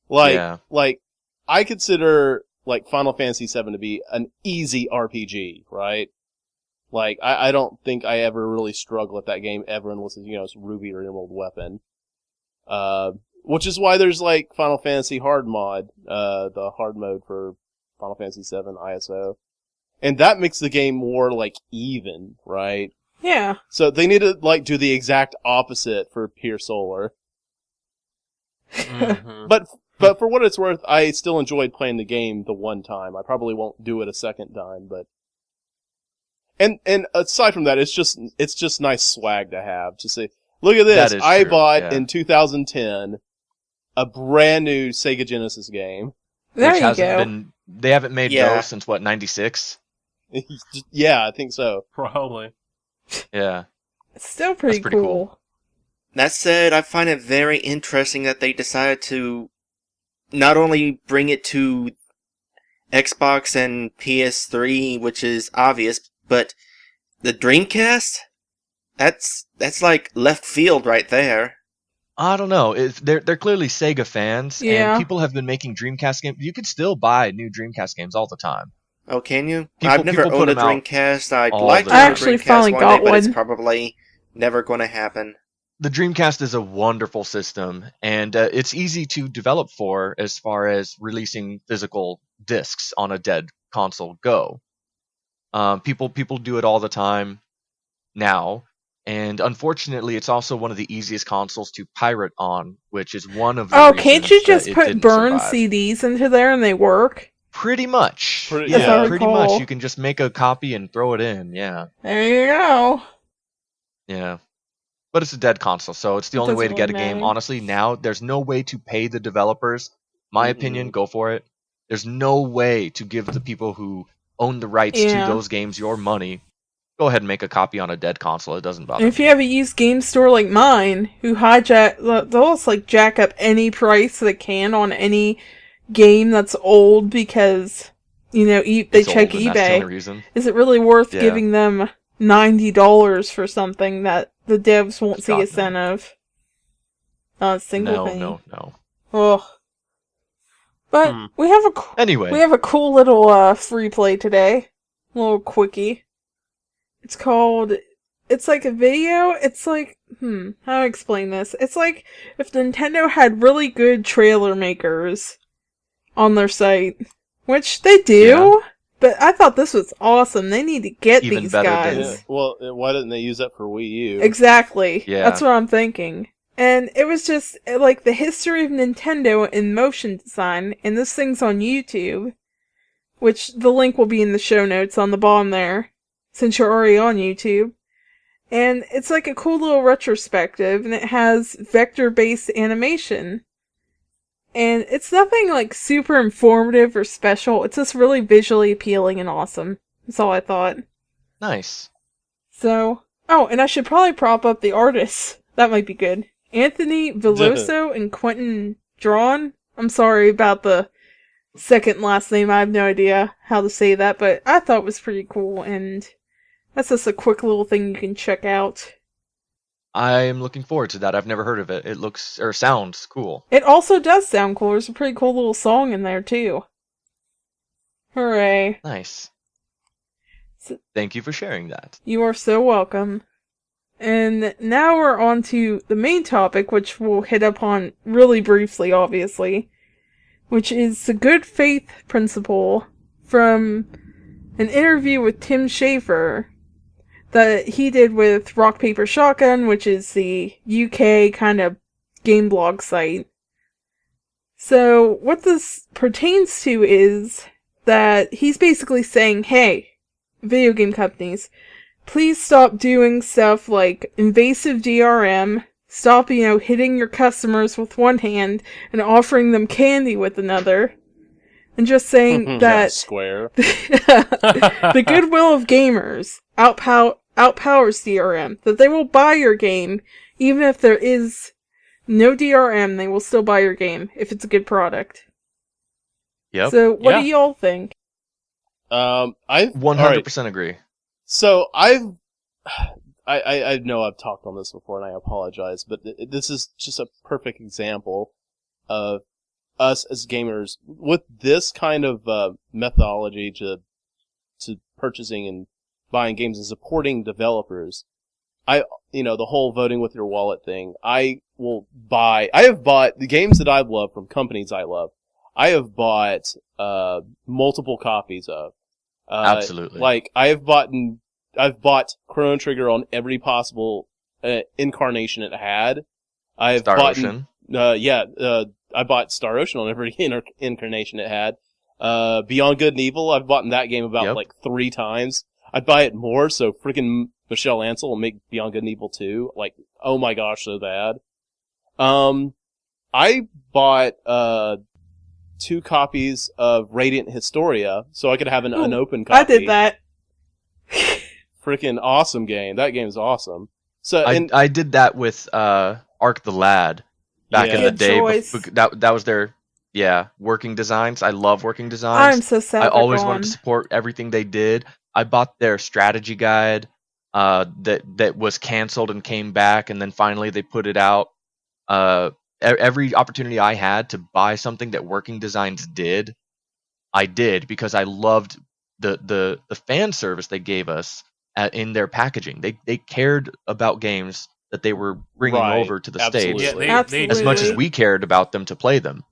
Yeah. Like, I consider, like, Final Fantasy VII to be an easy RPG, right? Like, I don't think I ever really struggle at that game ever unless it's, it's Ruby or Emerald Weapon. Which is why there's, like, Final Fantasy Hard Mod, the hard mode for Final Fantasy VII ISO. And that makes the game more, like, even, right? Yeah. So they need to, like, do the exact opposite for Pure Solar. Mhm. But for what it's worth, I still enjoyed playing the game the one time. I probably won't do it a second time, but... And aside from that, it's just nice swag to have. To say, look at this, That is I true, bought yeah. in 2010 a brand new Sega Genesis game. There Which you hasn't go. been. They haven't made Yeah. those since what, 96? Yeah, I think so. Probably. Yeah. It's still pretty, pretty cool. That said, I find it very interesting that they decided to not only bring it to Xbox and PS3, which is obvious, but the Dreamcast? That's like left field right there. I don't know. They're clearly Sega fans, Yeah. and people have been making Dreamcast games. You can still buy new Dreamcast games all the time. Oh, can you? People- I've never people put owned a them out Dreamcast. I'd all like the to time. own I a actually Dreamcast finally one got day, but it's one. probably never going to happen. The Dreamcast is a wonderful system, and it's easy to develop for as far as releasing physical discs on a dead console go. People do it all the time now, and unfortunately, it's also one of the easiest consoles to pirate on, which is one of the Oh, reasons can't you that just it put didn't burn survive. CDs into there and they work? Pretty much. Pretty- As I Yeah, pretty recall. much. You can just make a copy and throw it in. Yeah, There you go. yeah. But it's a dead console, so it's the It only way to doesn't get a really game. matter. Honestly, now there's no way to pay the developers. My Mm-mm. opinion, go for it. There's no way to give the people who own the rights Yeah. to those games your money. Go ahead and make a copy on a dead console. It doesn't bother And if me. you have a used game store like mine, who they'll just like jack up any price they can on any game that's old because, they It's check old, and that's the only eBay. reason. Is it really worth Yeah. giving them $90 for something that the devs won't see God, a no. cent of? Not a single No, thing. no, no. Ugh. But we have a Anyway. we have a cool little free play today, a little quickie. It's called. It's like a video. It's like how to explain this? It's like if Nintendo had really good trailer makers on their site, which they do. Yeah. But I thought this was awesome. They need to get Even these better guys. than- Yeah, well, why didn't they use that for Wii U? Exactly. Yeah. That's what I'm thinking. And it was just like the history of Nintendo in motion design, and this thing's on YouTube, which the link will be in the show notes on the bottom there, since you're already on YouTube. And it's like a cool little retrospective, and it has vector-based animation. And it's nothing like super informative or special, it's just really visually appealing and awesome. That's all I thought. Nice. So, oh, and I should probably prop up the artists. That might be good. Anthony Veloso and Quentin Drawn. I'm sorry about the second last name. I have no idea how to say that, but I thought it was pretty cool, and that's just a quick little thing you can check out. I'm looking forward to that. I've never heard of it. It looks or sounds cool. It also does sound cool. There's a pretty cool little song in there, too. Hooray. Nice. So- Thank you for sharing that. You are so welcome. And now we're on to the main topic, which we'll hit upon really briefly, obviously, which is the good faith principle from an interview with Tim Schafer that he did with Rock Paper Shotgun, which is the UK kind of game blog site. So what this pertains to is that he's basically saying, hey, video game companies, please stop doing stuff like invasive DRM, stop, hitting your customers with one hand and offering them candy with another, and just saying that Square. the goodwill of gamers outpowers DRM, that they will buy your game, even if there is no DRM, they will still buy your game, if it's a good product. Yep. So, what Yeah. do y'all think? I 100% agree. So I know I've talked on this before, and I apologize, but this is just a perfect example of us as gamers with this kind of methodology to purchasing and buying games and supporting developers. The whole voting with your wallet thing. I have bought the games that I've loved from companies I love. I have bought multiple copies of. Absolutely. Like I've bought Chrono Trigger on every possible incarnation it had. I've Star bought Ocean. I bought Star Ocean on every incarnation it had. Beyond Good and Evil, I've bought that game about like 3 times. I'd buy it more, so freaking Michelle Ansel will make Beyond Good and Evil 2. Like, oh my gosh, so bad. I bought 2 copies of Radiant Historia, so I could have an unopened copy. I did that. Freaking awesome game. That game's awesome. So I did that with Ark the Lad back in the Good day. choice. That was their working designs. I love working designs. I'm so sad I they're always gone. wanted to support everything they did. I bought their strategy guide that was canceled and came back, and then finally they put it out. Every opportunity I had to buy something that Working Designs did, I did, because I loved the fan service they gave us in their packaging. They cared about games that they were bringing Right. over to the Absolutely. States Yeah, Absolutely. as much as we cared about them to play them.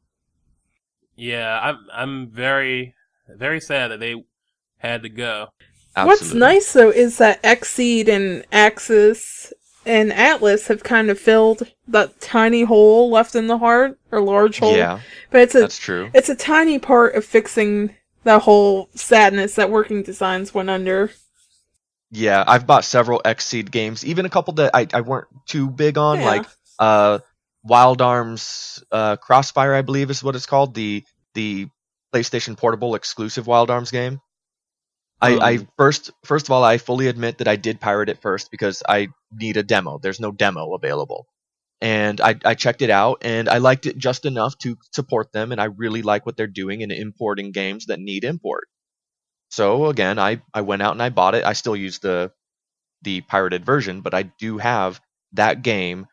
Yeah, I'm very, very sad that they had to go. What's Absolutely. nice, though, is that Xseed and Axis and Atlas have kind of filled that tiny hole left in the heart, or large hole. Yeah, But that's true. it's a tiny part of fixing that whole sadness that Working Designs went under. Yeah, I've bought several Xseed games, even a couple that I weren't too big on, Yeah. like Wild Arms Crossfire, I believe is what it's called, the PlayStation Portable exclusive Wild Arms game. I first of all, I fully admit that I did pirate it first because I need a demo. There's no demo available. And I checked it out, and I liked it just enough to support them, and I really like what they're doing in importing games that need import. So again, I went out and I bought it. I still use the pirated version, but I do have that game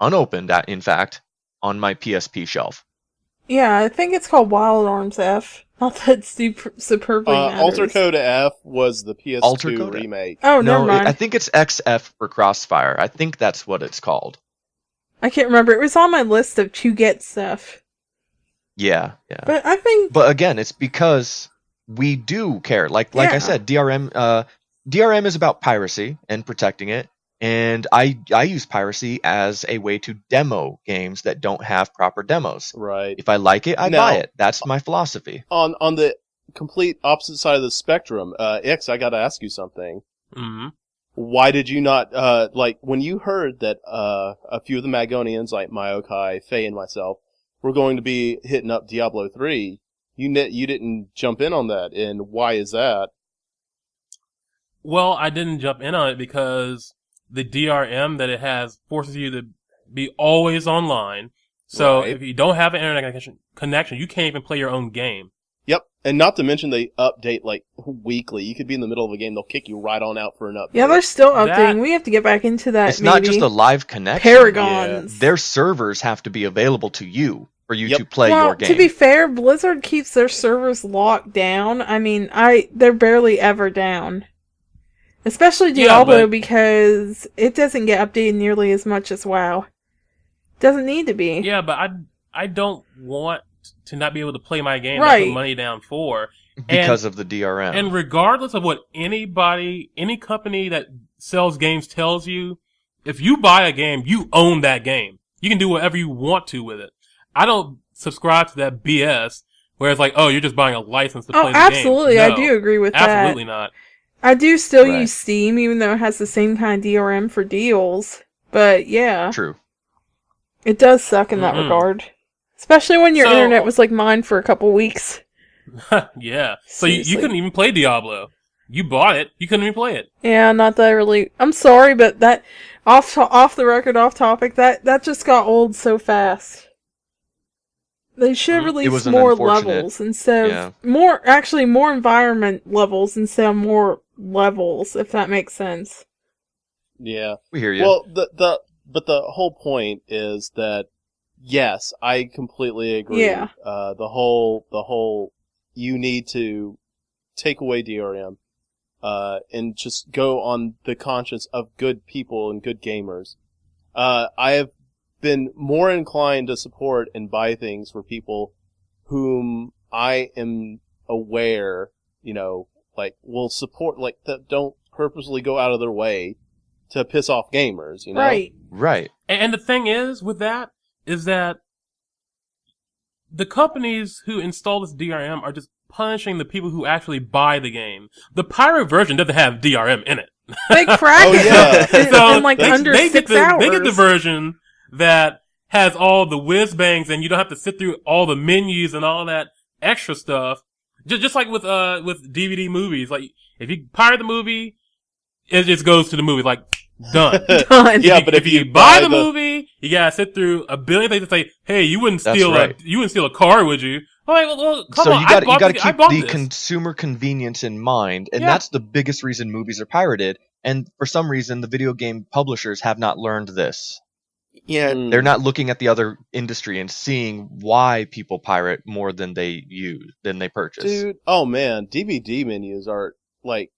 unopened, in fact, on my PSP shelf. Yeah, I think it's called Wild Arms F. Not that superbly matters. Alter Code F was the Alter PS2 Code F? remake. Oh, No, never mind. I think it's XF for Crossfire. I think that's what it's called. I can't remember. It was on my list of to get stuff. Yeah. But I think... But again, it's because we do care. Like Yeah. I said, DRM is about piracy and protecting it. And I use piracy as a way to demo games that don't have proper demos. Right. If I like it, I Now- buy it. That's my philosophy. On the complete opposite side of the spectrum, X, I gotta ask you something. Mm-hmm. Why did you not, when you heard that a few of the Magonians, like Mayokai, Faye, and myself, were going to be hitting up Diablo 3, you didn't jump in on that, and why is that? Well, I didn't jump in on it because the DRM that it has forces you to be always online. So Right. if you don't have an internet connection, you can't even play your own game. Yep, and not to mention they update, like, weekly. You could be in the middle of a game, they'll kick you right on out for an update. Yeah, they're still That- updating. We have to get back into that. It's not just a live connection. Paragons. Their servers have to be available to you for you Yep. to play Well, your game. to be fair, Blizzard keeps their servers locked down. I mean, they're barely ever down. Especially Yeah, Diablo but- because it doesn't get updated nearly as much as WoW. Doesn't need to be. Yeah, but I don't want to not be able to play my game Right. I put money down for. because of the DRM. And regardless of what any company that sells games tells you, if you buy a game, you own that game. You can do whatever you want to with it. I don't subscribe to that BS where it's like, oh, you're just buying a license to Oh, play the absolutely. game. I do agree with that. Absolutely not. I do still Right. use Steam, even though it has the same kind of DRM for deals. But yeah, True. it does suck in that Mhm. regard. Especially when your So- internet was like mine for a couple weeks. Yeah. So you Seriously. couldn't even play Diablo. You bought it. You couldn't even play it. Yeah, not that I really... I'm sorry, but that... Off the record, off topic, that just got old so fast. They should have It released was an more unfortunate- levels instead of... yeah. more environment levels instead of more levels, if that makes sense. Yeah. We hear you. Well, but the whole point is that, yes, I completely agree. Yeah. The whole, you need to take away DRM, and just go on the conscience of good people and good gamers. I have been more inclined to support and buy things for people whom I am aware, like, will support, like, that don't purposely go out of their way to piss off gamers, Right. right. And the thing is with that is that the companies who install this DRM are just punishing the people who actually buy the game. The pirate version doesn't have DRM in it. They crack Oh, it yeah. in like under 6 hours. They get the version that has all the whiz bangs and you don't have to sit through all the menus and all that extra stuff. Just like with DVD movies. Like, if you pirate the movie, it just goes to the movie, like, done. Done. Yeah, but if you buy the buy the- movie, you gotta sit through a billion things to say, hey, you wouldn't That's steal right. you wouldn't steal a car, would you? I'm like, well, come So on, you I got to I keep bought the this. consumer convenience in mind, and Yeah. that's the biggest reason movies are pirated. And for some reason, the video game publishers have not learned this. Yeah, Mm. They're not looking at the other industry and seeing why people pirate more than they purchase. Dude, oh man, DVD menus are, like,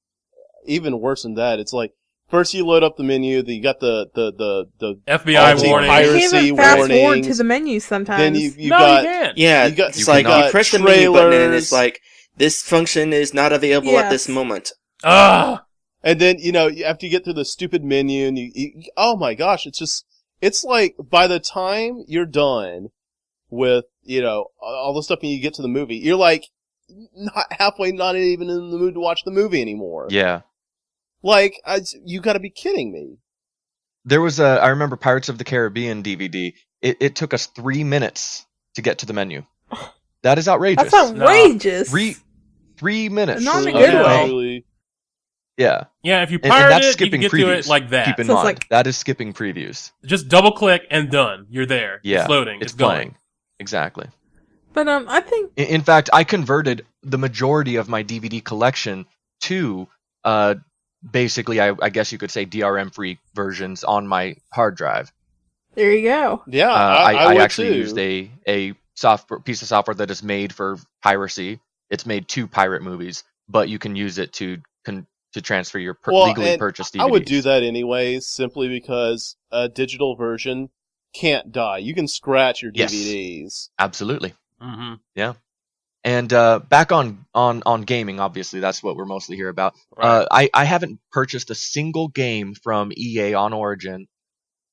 even worse than that. It's like, first you load up the menu, then you got the FBI Anti-pirate warning. You can't piracy even fast forward warnings. to the menu sometimes. then you No, got, you can't. yeah. You got- It's You like cannot. you press the menu button and Trailers. it's like, this function is not available at this Yes. moment. Ugh. and then, after you get through the stupid menu and oh my gosh, it's like, by the time you're done with, all the stuff and you get to the movie, you're like, not even in the mood to watch the movie anymore. Yeah. Like, you gotta be kidding me. There was I remember Pirates of the Caribbean DVD. It took us 3 minutes to get to the menu. That is outrageous. That's outrageous. 3 minutes. Not in a Oh, good yeah. way. Really. Yeah. Yeah, if you And pirate that's it, you skipping can get previews. to it like that. Keep in So it's mind. like- That is skipping previews. Just double click and done. You're there. Yeah. It's loading. It's going. playing. Exactly. But I think In fact, I converted the majority of my DVD collection to basically, I guess you could say, DRM-free versions on my hard drive. there you go. Yeah, I would actually too. used a piece of software that is made for piracy. It's made to pirate movies, but you can use it to transfer your legally and purchased DVDs. I would do that anyways, simply because a digital version can't die. You can scratch your Yes. DVDs. Absolutely. Mm-hmm. Yeah. And back on gaming, obviously, that's what we're mostly here about. Right. I haven't purchased a single game from EA on Origin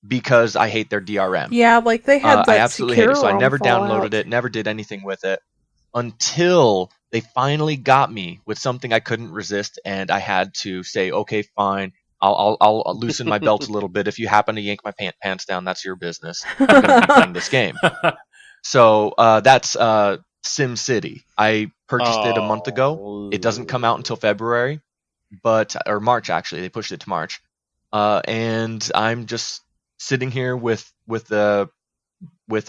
because I hate their DRM. Yeah, like they had that I absolutely hate secure it, so I ROM never Fallout. downloaded it, never did anything with it, until they finally got me with something I couldn't resist, and I had to say, okay, fine, I'll loosen my belt a little bit. If you happen to yank my pants down, that's your business. I'm going to be playing this game. So that's SimCity. I purchased it a month ago. It doesn't come out until February, or March actually. They pushed it to March, and I'm just sitting here with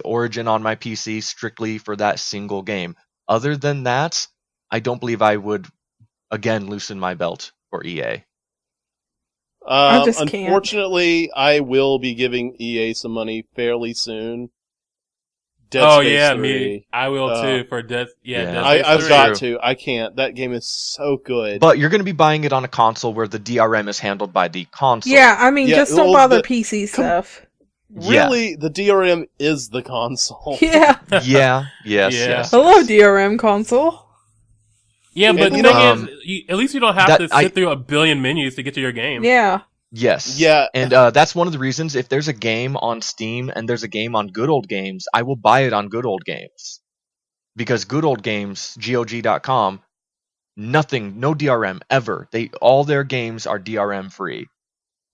Origin on my PC strictly for that single game. Other than that, I don't believe I would again loosen my belt for EA. I just can't. Unfortunately, I will be giving EA some money fairly soon. Dead Oh Space yeah, 3. me. I will too for Dead. Yeah. Dead Space I've 3. got True. to. I can't. That game is so good. But you're going to be buying it on a console where the DRM is handled by the console. Yeah, I mean, Yeah, just don't well, bother the- PC stuff. Really, the DRM is the console. Yeah. Yeah. Yes. Yeah. Yes. Hello, yes. DRM console. Yeah, but And, the thing is, at least you don't have that to sit I- through a billion menus to get to your game. Yeah. Yes. Yeah. And that's one of the reasons. If there's a game on Steam and there's a game on Good Old Games, I will buy it on Good Old Games. Because Good Old Games, GOG.com, nothing, no DRM ever. All their games are DRM free.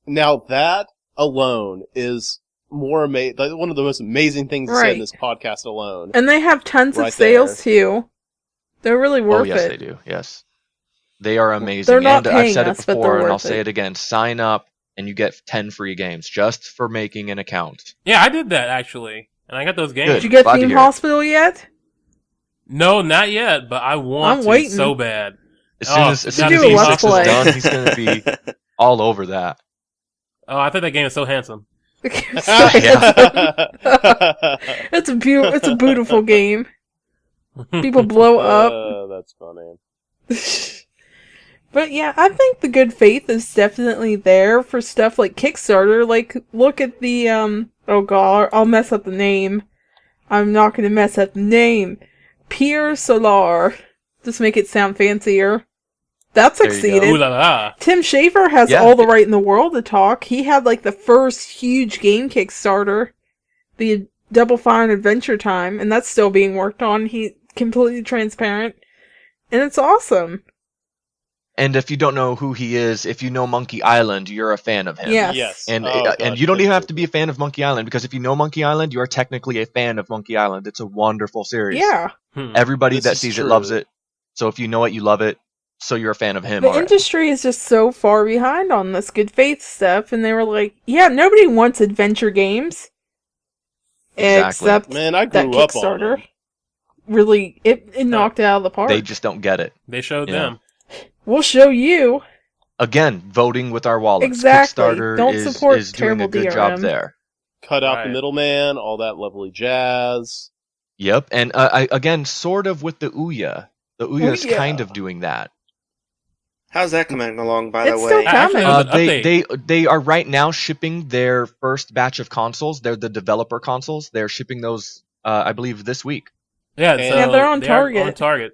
Now that alone is more amazing. One of the most amazing things to say in Right. this podcast alone. And they have tons Right of sales there. too. They're really worth Oh yes, it. they do. Yes, they are amazing. They're not and I've paying said us, it but before, they're and I'll worth say it. it again. Sign up, and you get 10 free games just for making an account. Yeah, I did that actually, and I got those games. Did you get Glad to Theme hear it. Hospital yet? No, not yet, but I want I'm to waiting. so bad. As soon Oh, as, as, to soon do as a E6 Let's is Play. done, he's going to be all over that. Oh, I think that game is so handsome. It's a beautiful game. People blow up. That's funny. But yeah, I think the good faith is definitely there for stuff like Kickstarter. Like, look at the, oh god, I'll mess up the name. I'm not gonna mess up the name. Pierre Solar. Just make it sound fancier. That There you go. succeeded. Ooh la la. Tim Schafer has Yeah. all the right in the world to talk. He had like the first huge game Kickstarter, the Double Fine Adventure Time, and that's still being worked on. He's completely transparent, and it's awesome. And if you don't know who he is, if you know Monkey Island, you're a fan of him. Yes. Yes. And Oh, God, and you don't that's even have so to be a fan of Monkey Island, because if you know Monkey Island, you are technically a fan of Monkey Island. It's a wonderful series. Yeah, Everybody This that is sees it true. loves it. So if you know it, you love it. So you're a fan of him. the already. industry is just so far behind on this good faith stuff, and they were like, "Yeah, nobody wants adventure games." Exactly. Except Man, I that grew up on Kickstarter. them. Really, it knocked it out of the park. They just don't get it. They showed Yeah. them. We'll show you. Again, voting with our wallets. Exactly. Kickstarter Don't is support doing a terrible good job DRM. there. Cut out the Right. middleman, all that lovely jazz. Yep, and again, sort of with the Ouya. The Ouya is Ouya. kind of doing that. How's that coming along, by the It's way? still Actually, coming. there's an update. They are right now shipping their first batch of consoles. They're the developer consoles. They're shipping those, I believe, this week. Yeah, Yeah, so they're on they are Target. On Target.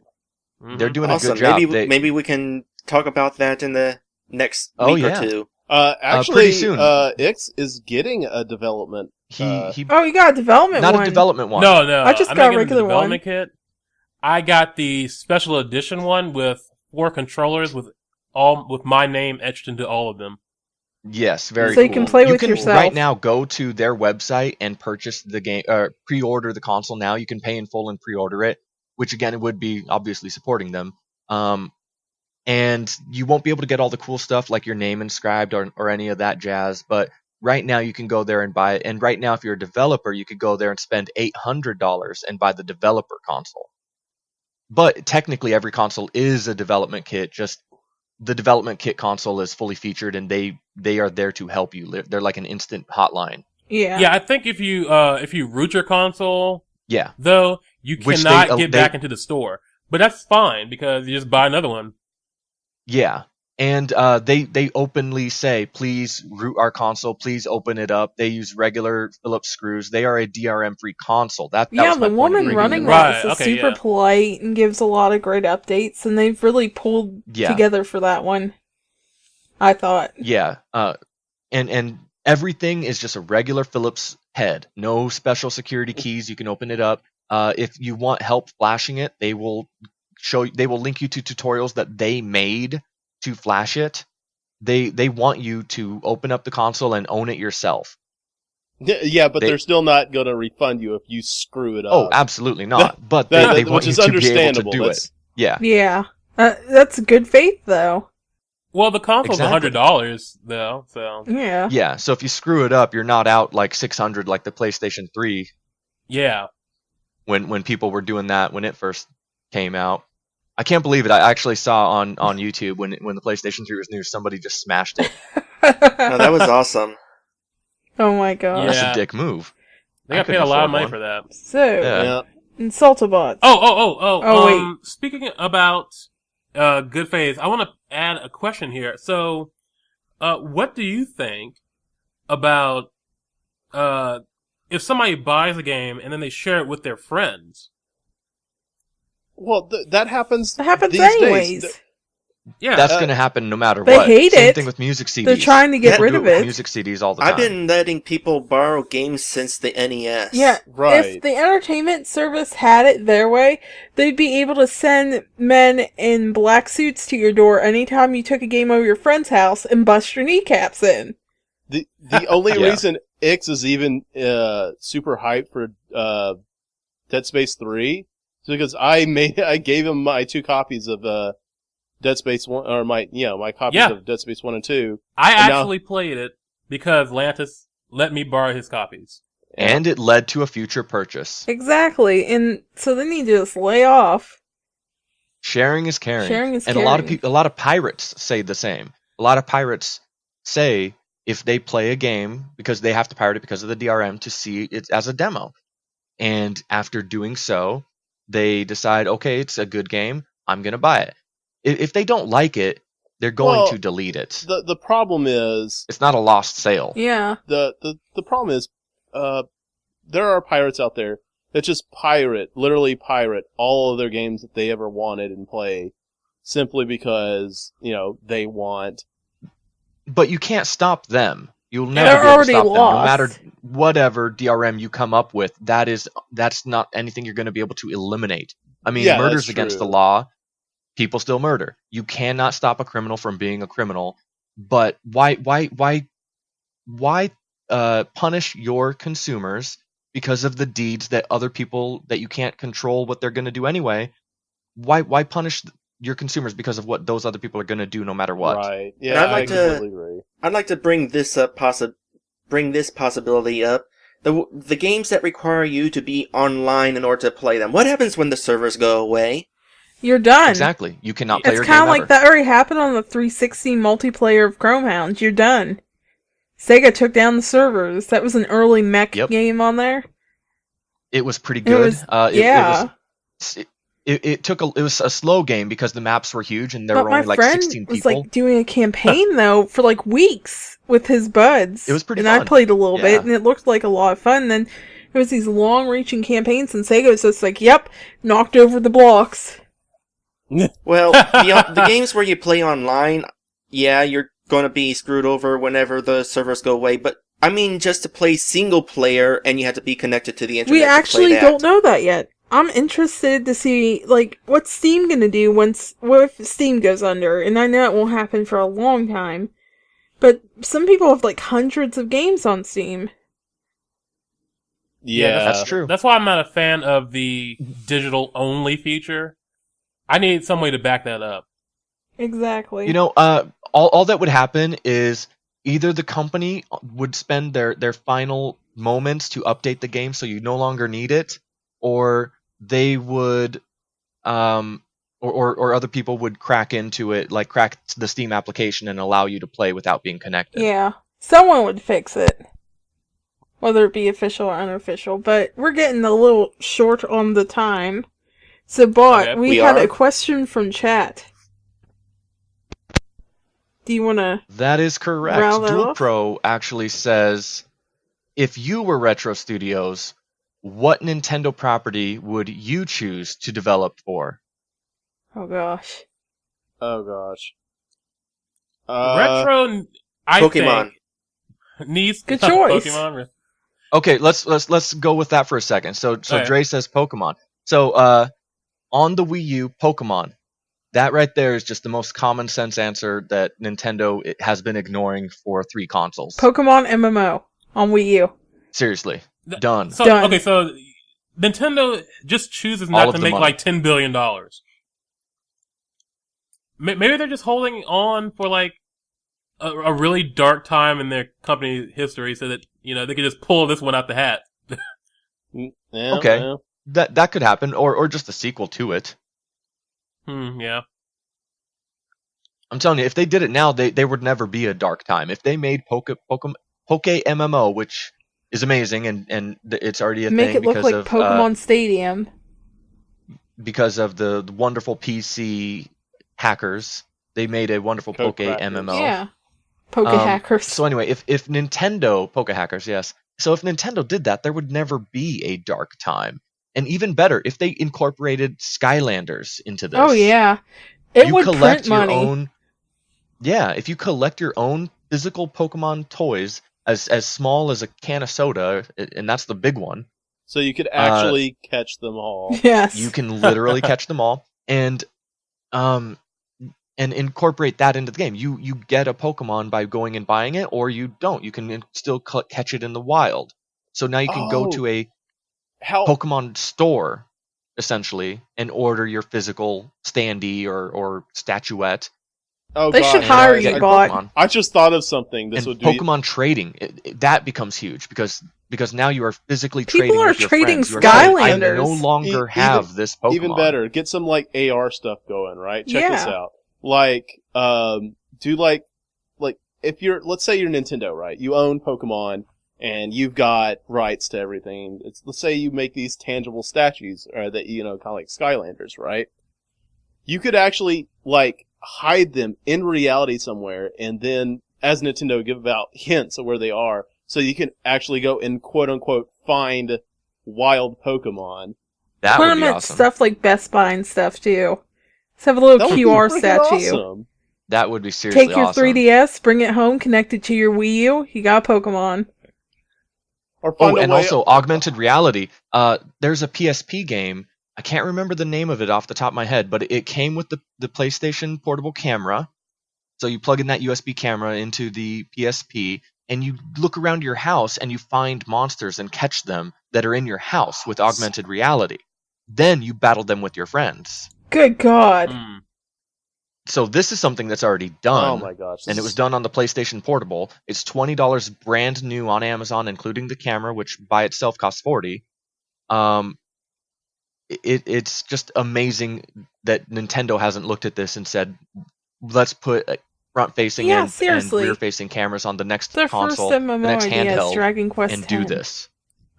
Mhm. They're doing Awesome. a good job. Maybe maybe we can talk about that in the next Oh, week yeah. or two. Actually, pretty soon. Ix is getting a development. he Oh, you got a development not one. a development one. No, no. I just I'm got not a getting regular the development kit. I got the special edition one with 4 controllers with my name etched into all of them. Yes, very So you cool. can play with yourself. Right now go to their website and purchase the game, pre-order the console now. You can pay in full and pre-order it, which again, it would be obviously supporting them. And you won't be able to get all the cool stuff like your name inscribed or any of that jazz, but right now you can go there and buy it. And right now, if you're a developer, you could go there and spend $800 and buy the developer console. But technically, every console is a development kit. Just the development kit console is fully featured, and they are there to help you. They're like an instant hotline. Yeah. Yeah, I think if you root your console Yeah. Though you Which cannot get back into the store. But that's fine because you just buy another one. Yeah. And they openly say, please root our console, please open it up. They use regular Phillips screws. They are a DRM-free console. That Yeah, was my the point of woman bringing running them that up. is Right, okay, super yeah. polite and gives a lot of great updates, and they've really pulled Yeah. together for that one, I thought. Yeah. And everything is just a regular Phillips head. No special security keys. You can open it up. If you want help flashing it, they will link you to tutorials that they made to flash it. They want you to open up the console and own it yourself. Yeah, but they're still not going to refund you if you screw it up. Oh, absolutely not. But they want which you is to be able to understandable. do it. Yeah. Yeah. That's good faith, though. Well, the console's Exactly. $100 though, so Yeah. Yeah. So if you screw it up, you're not out like $600 like the PlayStation 3 yeah. when people were doing that when it first came out. I can't believe it. I actually saw on YouTube when the PlayStation 3 was new, somebody just smashed it. Oh, that was awesome. Oh my gosh. That's Yeah. a dick move. They I got paid couldn't a lot of afford money one. for that. So, Yeah. Insultabots. Oh, wait. Speaking about good faith, I want to add a question here. So, what do you think about if somebody buys a game and then they share it with their friends? Well, that happens. That happens these anyways. Days. Yeah, That's going to happen no matter They what. hate Same it. thing with music CDs. They're trying to get Yeah, rid Do of with it. music CDs all the time. I've been letting people borrow games since the NES. Yeah, Right. if the entertainment service had it their way, they'd be able to send men in black suits to your door anytime you took a game over your friend's house and bust your kneecaps in. The only Yeah. reason Ix is even super hyped for Dead Space 3 is because I gave him my 2 copies of Dead Space 1, or my copies Yeah. of Dead Space 1 and 2. I and now- actually played it because Lantis let me borrow his copies. And it led to a future purchase. Exactly, and so they need to just lay off. Sharing is caring. Sharing is and a lot of caring. people, a lot of pirates say the same. A lot of pirates say if they play a game because they have to pirate it because of the DRM to see it as a demo. And after doing so, they decide, okay, it's a good game, I'm going to buy it. If they don't like it, they're going to delete it. The problem is It's not a lost sale. Yeah. the problem is there are pirates out there that just literally pirate all of their games that they ever wanted and play simply because they want. But you can't stop them. You'll They're never be able to already stop them. No lost. matter whatever DRM you come up with, that's not anything you're going to be able to eliminate. I mean, Yeah, murder's that's against true. the law. People still murder. You cannot stop a criminal from being a criminal. But why punish your consumers because of the deeds that other people that you can't control what they're going to do anyway? Why punish your consumers because of what those other people are going to do no matter what? Right. And Yeah, I'd like I to- completely agree. I'd like to bring this up, bring this possibility up. The games that require you to be online in order to play them. What happens when the servers go away? You're done. Exactly. You cannot play It's your kind game of like ever. that already happened on the 360 multiplayer of Chromehound. You're done. Sega took down the servers. That was an early mech Yep. game on there. It was pretty good. Yeah. It was a slow game because the maps were huge and there But were my only like friend 16 was people. like doing a campaign though for like weeks with his buds. It was pretty and I fun. played a little Yeah. bit and it looked like a lot of fun. Then it was these long-reaching campaigns and Sega was just like, "Yep, knocked over the blocks." Well, the games where you play online, yeah, you're going to be screwed over whenever the servers go away. But I mean, just to play single player, and you have to be connected to the internet. We to play actually that. don't know that yet. I'm interested to see, like, what's Steam gonna do what if Steam goes under? And I know it won't happen for a long time. But some people have, like, hundreds of games on Steam. Yeah, That's true. That's why I'm not a fan of the digital only feature. I need some way to back that up. Exactly. You know, all that would happen is either the company would spend their final moments to update the game so you no longer need it, or they would or other people would crack into it, like crack the Steam application and allow you to play without being connected. Yeah. Someone would fix it. whether it be official or unofficial. But we're getting a little short on the time. So, Bot, Okay. we had a question from chat. Do you want to... That is correct. Round that Dual off? Pro actually says, if you were Retro Studios, what Nintendo property would you choose to develop for? Oh, gosh. Oh gosh. Retro, I Pokemon. think, needs Good choice. Pokemon. Okay, let's go with that for a second. So Okay. Dre says Pokemon. So on the Wii U, Pokemon. That right there is just the most common sense answer that Nintendo has been ignoring for 3 consoles. Pokemon MMO on Wii U. Seriously, done. So Done. okay, so Nintendo just chooses All not of to the make money. like $10 billion. Maybe they're just holding on for like a really dark time in their company history, so that they could just pull this one out the hat. Yeah, Okay. yeah. That could happen, or just a sequel to it. Yeah. I'm telling you, if they did it now, they would never be a dark time. If they made Poke MMO, which is amazing, and it's already a Make thing it look because like of Pokemon Stadium. because of the wonderful PC hackers, they made a wonderful Code Poke crackers. MMO. Yeah. Poke hackers. So anyway, if Nintendo Poke hackers, yes. So if Nintendo did that, there would never be a dark time. And even better, if they incorporated Skylanders into this. Oh, yeah. It You would collect print your money. own. Yeah, if you collect your own physical Pokemon toys as small as a can of soda, and that's the big one, So you could actually catch them all. Yes. you can literally catch them all, and incorporate that into the game. You get a Pokemon by going and buying it, or you don't. You can still catch it in the wild. So now you can go Oh. to a How? Pokemon store, essentially, and order your physical standee or statuette. Oh, They gosh, should hire guys, you, Get Bot. Pokemon. I just thought of something. This And would be Pokemon trading, that becomes huge because now you are physically People trading are with your trading friends. You are saying, I Skylanders. no longer have this Pokemon. even better. Get some like AR stuff going, right? Check this Yeah. out. Like, do like if you're, let's say you're Nintendo, right? You own Pokemon and you've got rights to everything. Let's say you make these tangible statues that kind of like Skylanders, right? You could actually like hide them in reality somewhere, and then as Nintendo give out hints of where they are, so you can actually go and quote unquote find wild Pokemon. That Put would them be at awesome. stuff like Best Buy and stuff, too. Just have a little That would be QR freaking statue. awesome. That would be seriously Take your awesome. 3DS, bring it home, connect it to your Wii U, you got Pokemon. Or Oh, find a and way also augmented reality. There's a PSP game. I can't remember the name of it off the top of my head, but it came with the PlayStation portable camera. So you plug in that USB camera into the PSP, and you look around your house and you find monsters and catch them that are in your house with augmented reality. Then you battle them with your friends. Good God. Hmm. So this is something that's already done. Oh my gosh! And it was done on the PlayStation Portable. It's $20 brand new on Amazon, including the camera, which by itself costs $40. It's just amazing that Nintendo hasn't looked at this and said, let's put front-facing Yeah, and seriously. rear-facing cameras on the next Their console, first the MMO next idea is handheld, Dragon Quest and X. do this.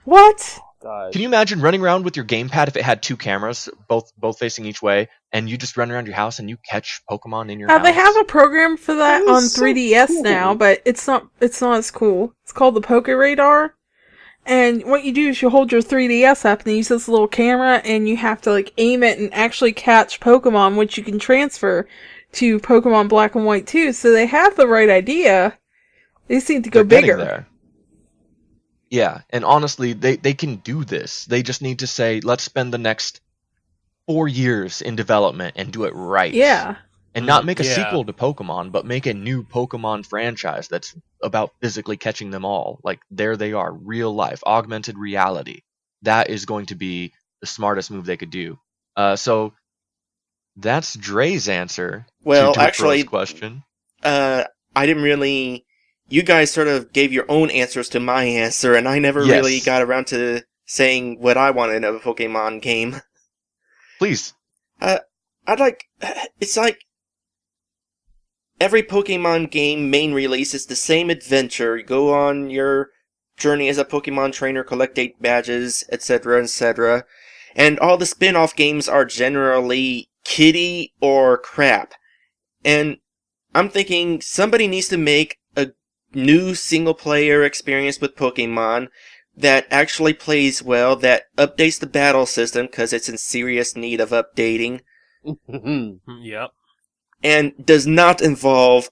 What? God. Can you imagine running around with your gamepad if it had 2 cameras, both facing each way, and you just run around your house and you catch Pokemon in your house? They have a program for that That on is so 3DS cool. now, but it's not as cool. It's called the Poke Radar. And what you do is you hold your 3DS up and you use this little camera and you have to like aim it and actually catch Pokemon, which you can transfer to Pokemon Black and White too. So they have the right idea. They just need to go They're getting bigger. there. Yeah, and honestly, they can do this. They just need to say, let's spend the next 4 years in development and do it right. Yeah. And not make a Yeah. sequel to Pokemon, but make a new Pokemon franchise that's about physically catching them all. Like, there they are, real life, augmented reality. That is going to be the smartest move they could do. So, that's Dre's answer Well, to Duke actually, Bro's question. I didn't really. You guys sort of gave your own answers to my answer, and I never Yes. really got around to saying what I wanted in a Pokemon game. Please. It's like every Pokemon game main release is the same adventure. You go on your journey as a Pokemon trainer, collect 8 badges, etc., etc. And all the spin-off games are generally kiddie or crap. And I'm thinking somebody needs to make a new single-player experience with Pokemon that actually plays well, that updates the battle system, because it's in serious need of updating, Yep. and does not involve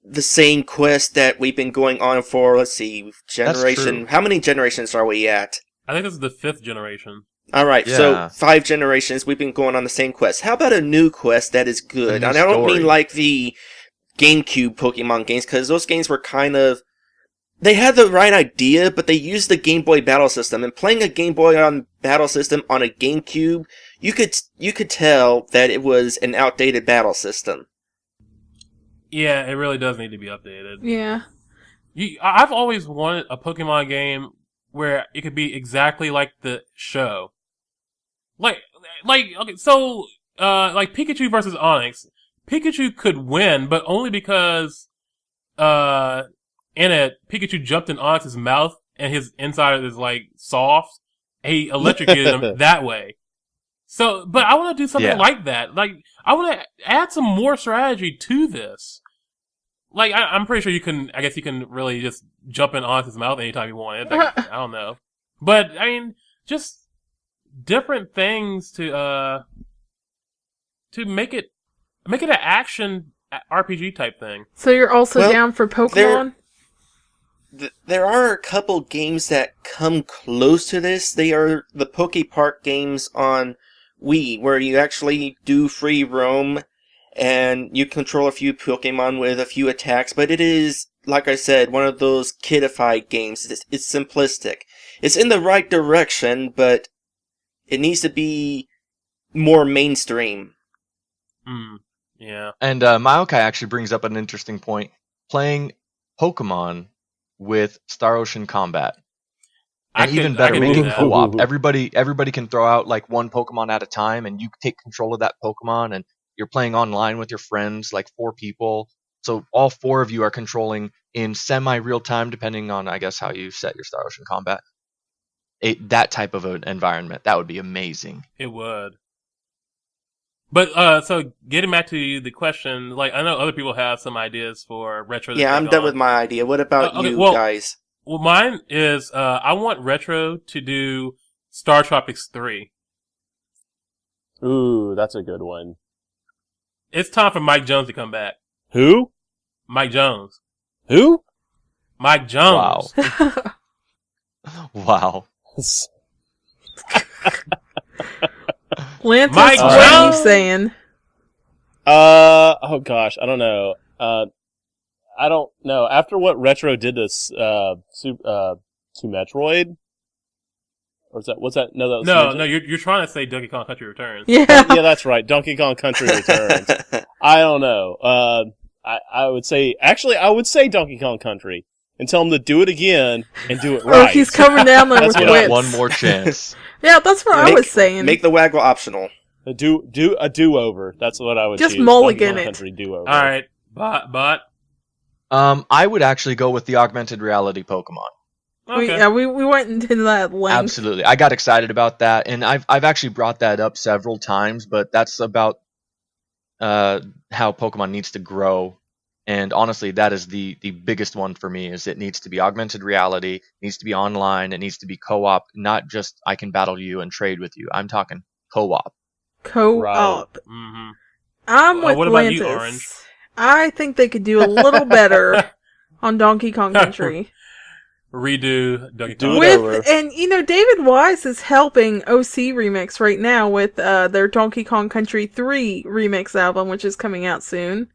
the same quest that we've been going on for, let's see, generation... How many generations are we at? I think this is the 5th generation. Alright, Yeah. so 5 generations, we've been going on the same quest. How about a new quest that is good? A And new I don't story. mean like the GameCube Pokemon games, because those games were kind of... They had the right idea, but they used the Game Boy battle system. And playing a Game Boy on battle system on a GameCube, you could tell that it was an outdated battle system. Yeah, it really does need to be updated. Yeah. I've always wanted a Pokemon game where it could be exactly like the show. Like Pikachu versus Onix. Pikachu could win, but only because, in it, Pikachu jumped in Onix's mouth and his inside is soft. He electrocuted him that way. So, but I want to do something like that. I want to add some more strategy to this. I'm pretty sure I guess you can really just jump in Onix's mouth anytime you want. I don't know. But, just different things to make it an action RPG type thing. So you're also down for Pokemon? There are a couple games that come close to this. They are the Poke Park games on Wii, where you actually do free roam and you control a few Pokemon with a few attacks, but it is, like I said, one of those kidified games. It's simplistic. It's in the right direction, but it needs to be more mainstream. Yeah. And Maokai actually brings up an interesting point. Playing Pokemon with Star Ocean combat. And even better, making co-op. Everybody can throw out one Pokemon at a time, and you take control of that Pokemon, and you're playing online with your friends, 4 people. So all 4 of you are controlling in semi-real time, depending on, I guess, how you set your Star Ocean combat. That type of an environment, that would be amazing. It would. But, so, getting back to the question, I know other people have some ideas for Retro. Yeah, I'm done with my idea. What about you guys? Well, mine is, I want Retro to do Star Tropics 3. Ooh, that's a good one. It's time for Mike Jones to come back. Who? Mike Jones. Who? Mike Jones. Wow. Wow. Lantis, Mike what are you Jones? saying? Oh gosh, I don't know. I don't know. After what Retro did to Metroid, or what's that? No, that was No, you're trying to say Donkey Kong Country Returns. Yeah. Yeah, that's right. Donkey Kong Country Returns. I don't know. I would say Donkey Kong Country and tell him to do it again and do it right. Or if he's coming down there with That's whips. One more chance. Yeah, that's what I was saying. Make the waggle optional. A do-over. That's what I would Just choose. mulligan Donkey Kong it. Country do-over. All right, but I would actually go with the augmented reality Pokemon. okay. We went into that length. Absolutely. I got excited about that, and I've actually brought that up several times, but that's about how Pokemon needs to grow. And honestly, that is the biggest one for me, is it needs to be augmented reality, it needs to be online, it needs to be co-op, not just I can battle you and trade with you. I'm talking co-op. Co-op. Right. Mm-hmm. I'm with what about you, Lantis. Orange? I think they could do a little better on Donkey Kong Country. Redo Donkey Do Kong. it With over. and David Wise is helping OC Remix right now with their Donkey Kong Country 3 remix album, which is coming out soon.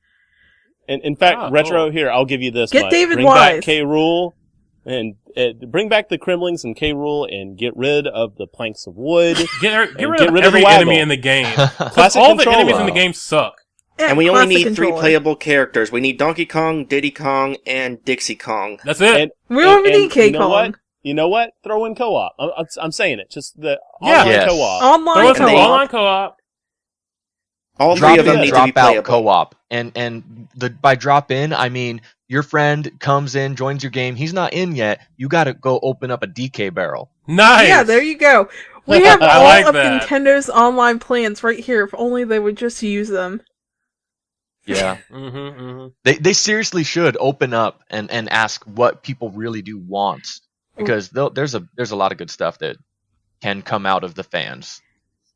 And in fact, Retro, cool. here, I'll give you this Get much. David Bring Wise. back K-Rool, and bring back the Kremlings and K-Rool, and get rid of the planks of wood. Get rid get of rid of the every waggle. enemy in the game. Classic All the controller. enemies in the game suck. Yeah, And we only classic need 3 controller. playable characters. We need Donkey Kong, Diddy Kong, and Dixie Kong. That's it. And- We don't even need K you know Kong. what? You know what? Throw in co-op. I'm saying it. Just the Yeah. online Yes. co-op. Online Throw it to and they- co-op. online co-op. All 3 Drop of them in, need to drop be out playable. co-op. And by drop in, I mean Your friend comes in, joins your game. He's not in yet. You got to go open up a DK barrel. Nice. Yeah, there you go. We have I all like of that. Nintendo's online plans right here. If only they would just use them. Yeah. Mm-hmm. They seriously should open up and ask what people really do want, because there's a lot of good stuff that can come out of the fans.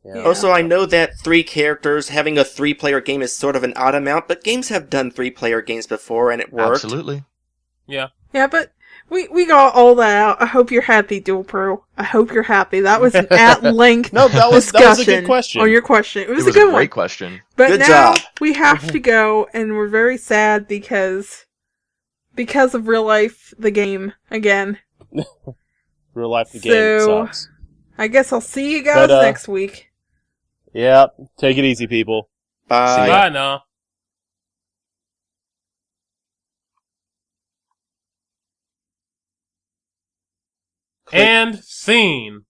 Yeah. Also, I know that 3 characters having a 3-player game is sort of an odd amount, but games have done 3-player games before and it worked. Absolutely. Yeah. Yeah, but we got all that out. I hope you're happy, Dual Pro. I hope you're happy. That was an at-length No, that was a discussion good question. on your question. It was a a good great one. question. But Good now job. we have to go, and we're very sad because of real life, the game again. Real life, the game sucks. I guess I'll see you guys But, next week. Yeah, take it easy, people. Bye. See ya. Bye now. Click. And scene.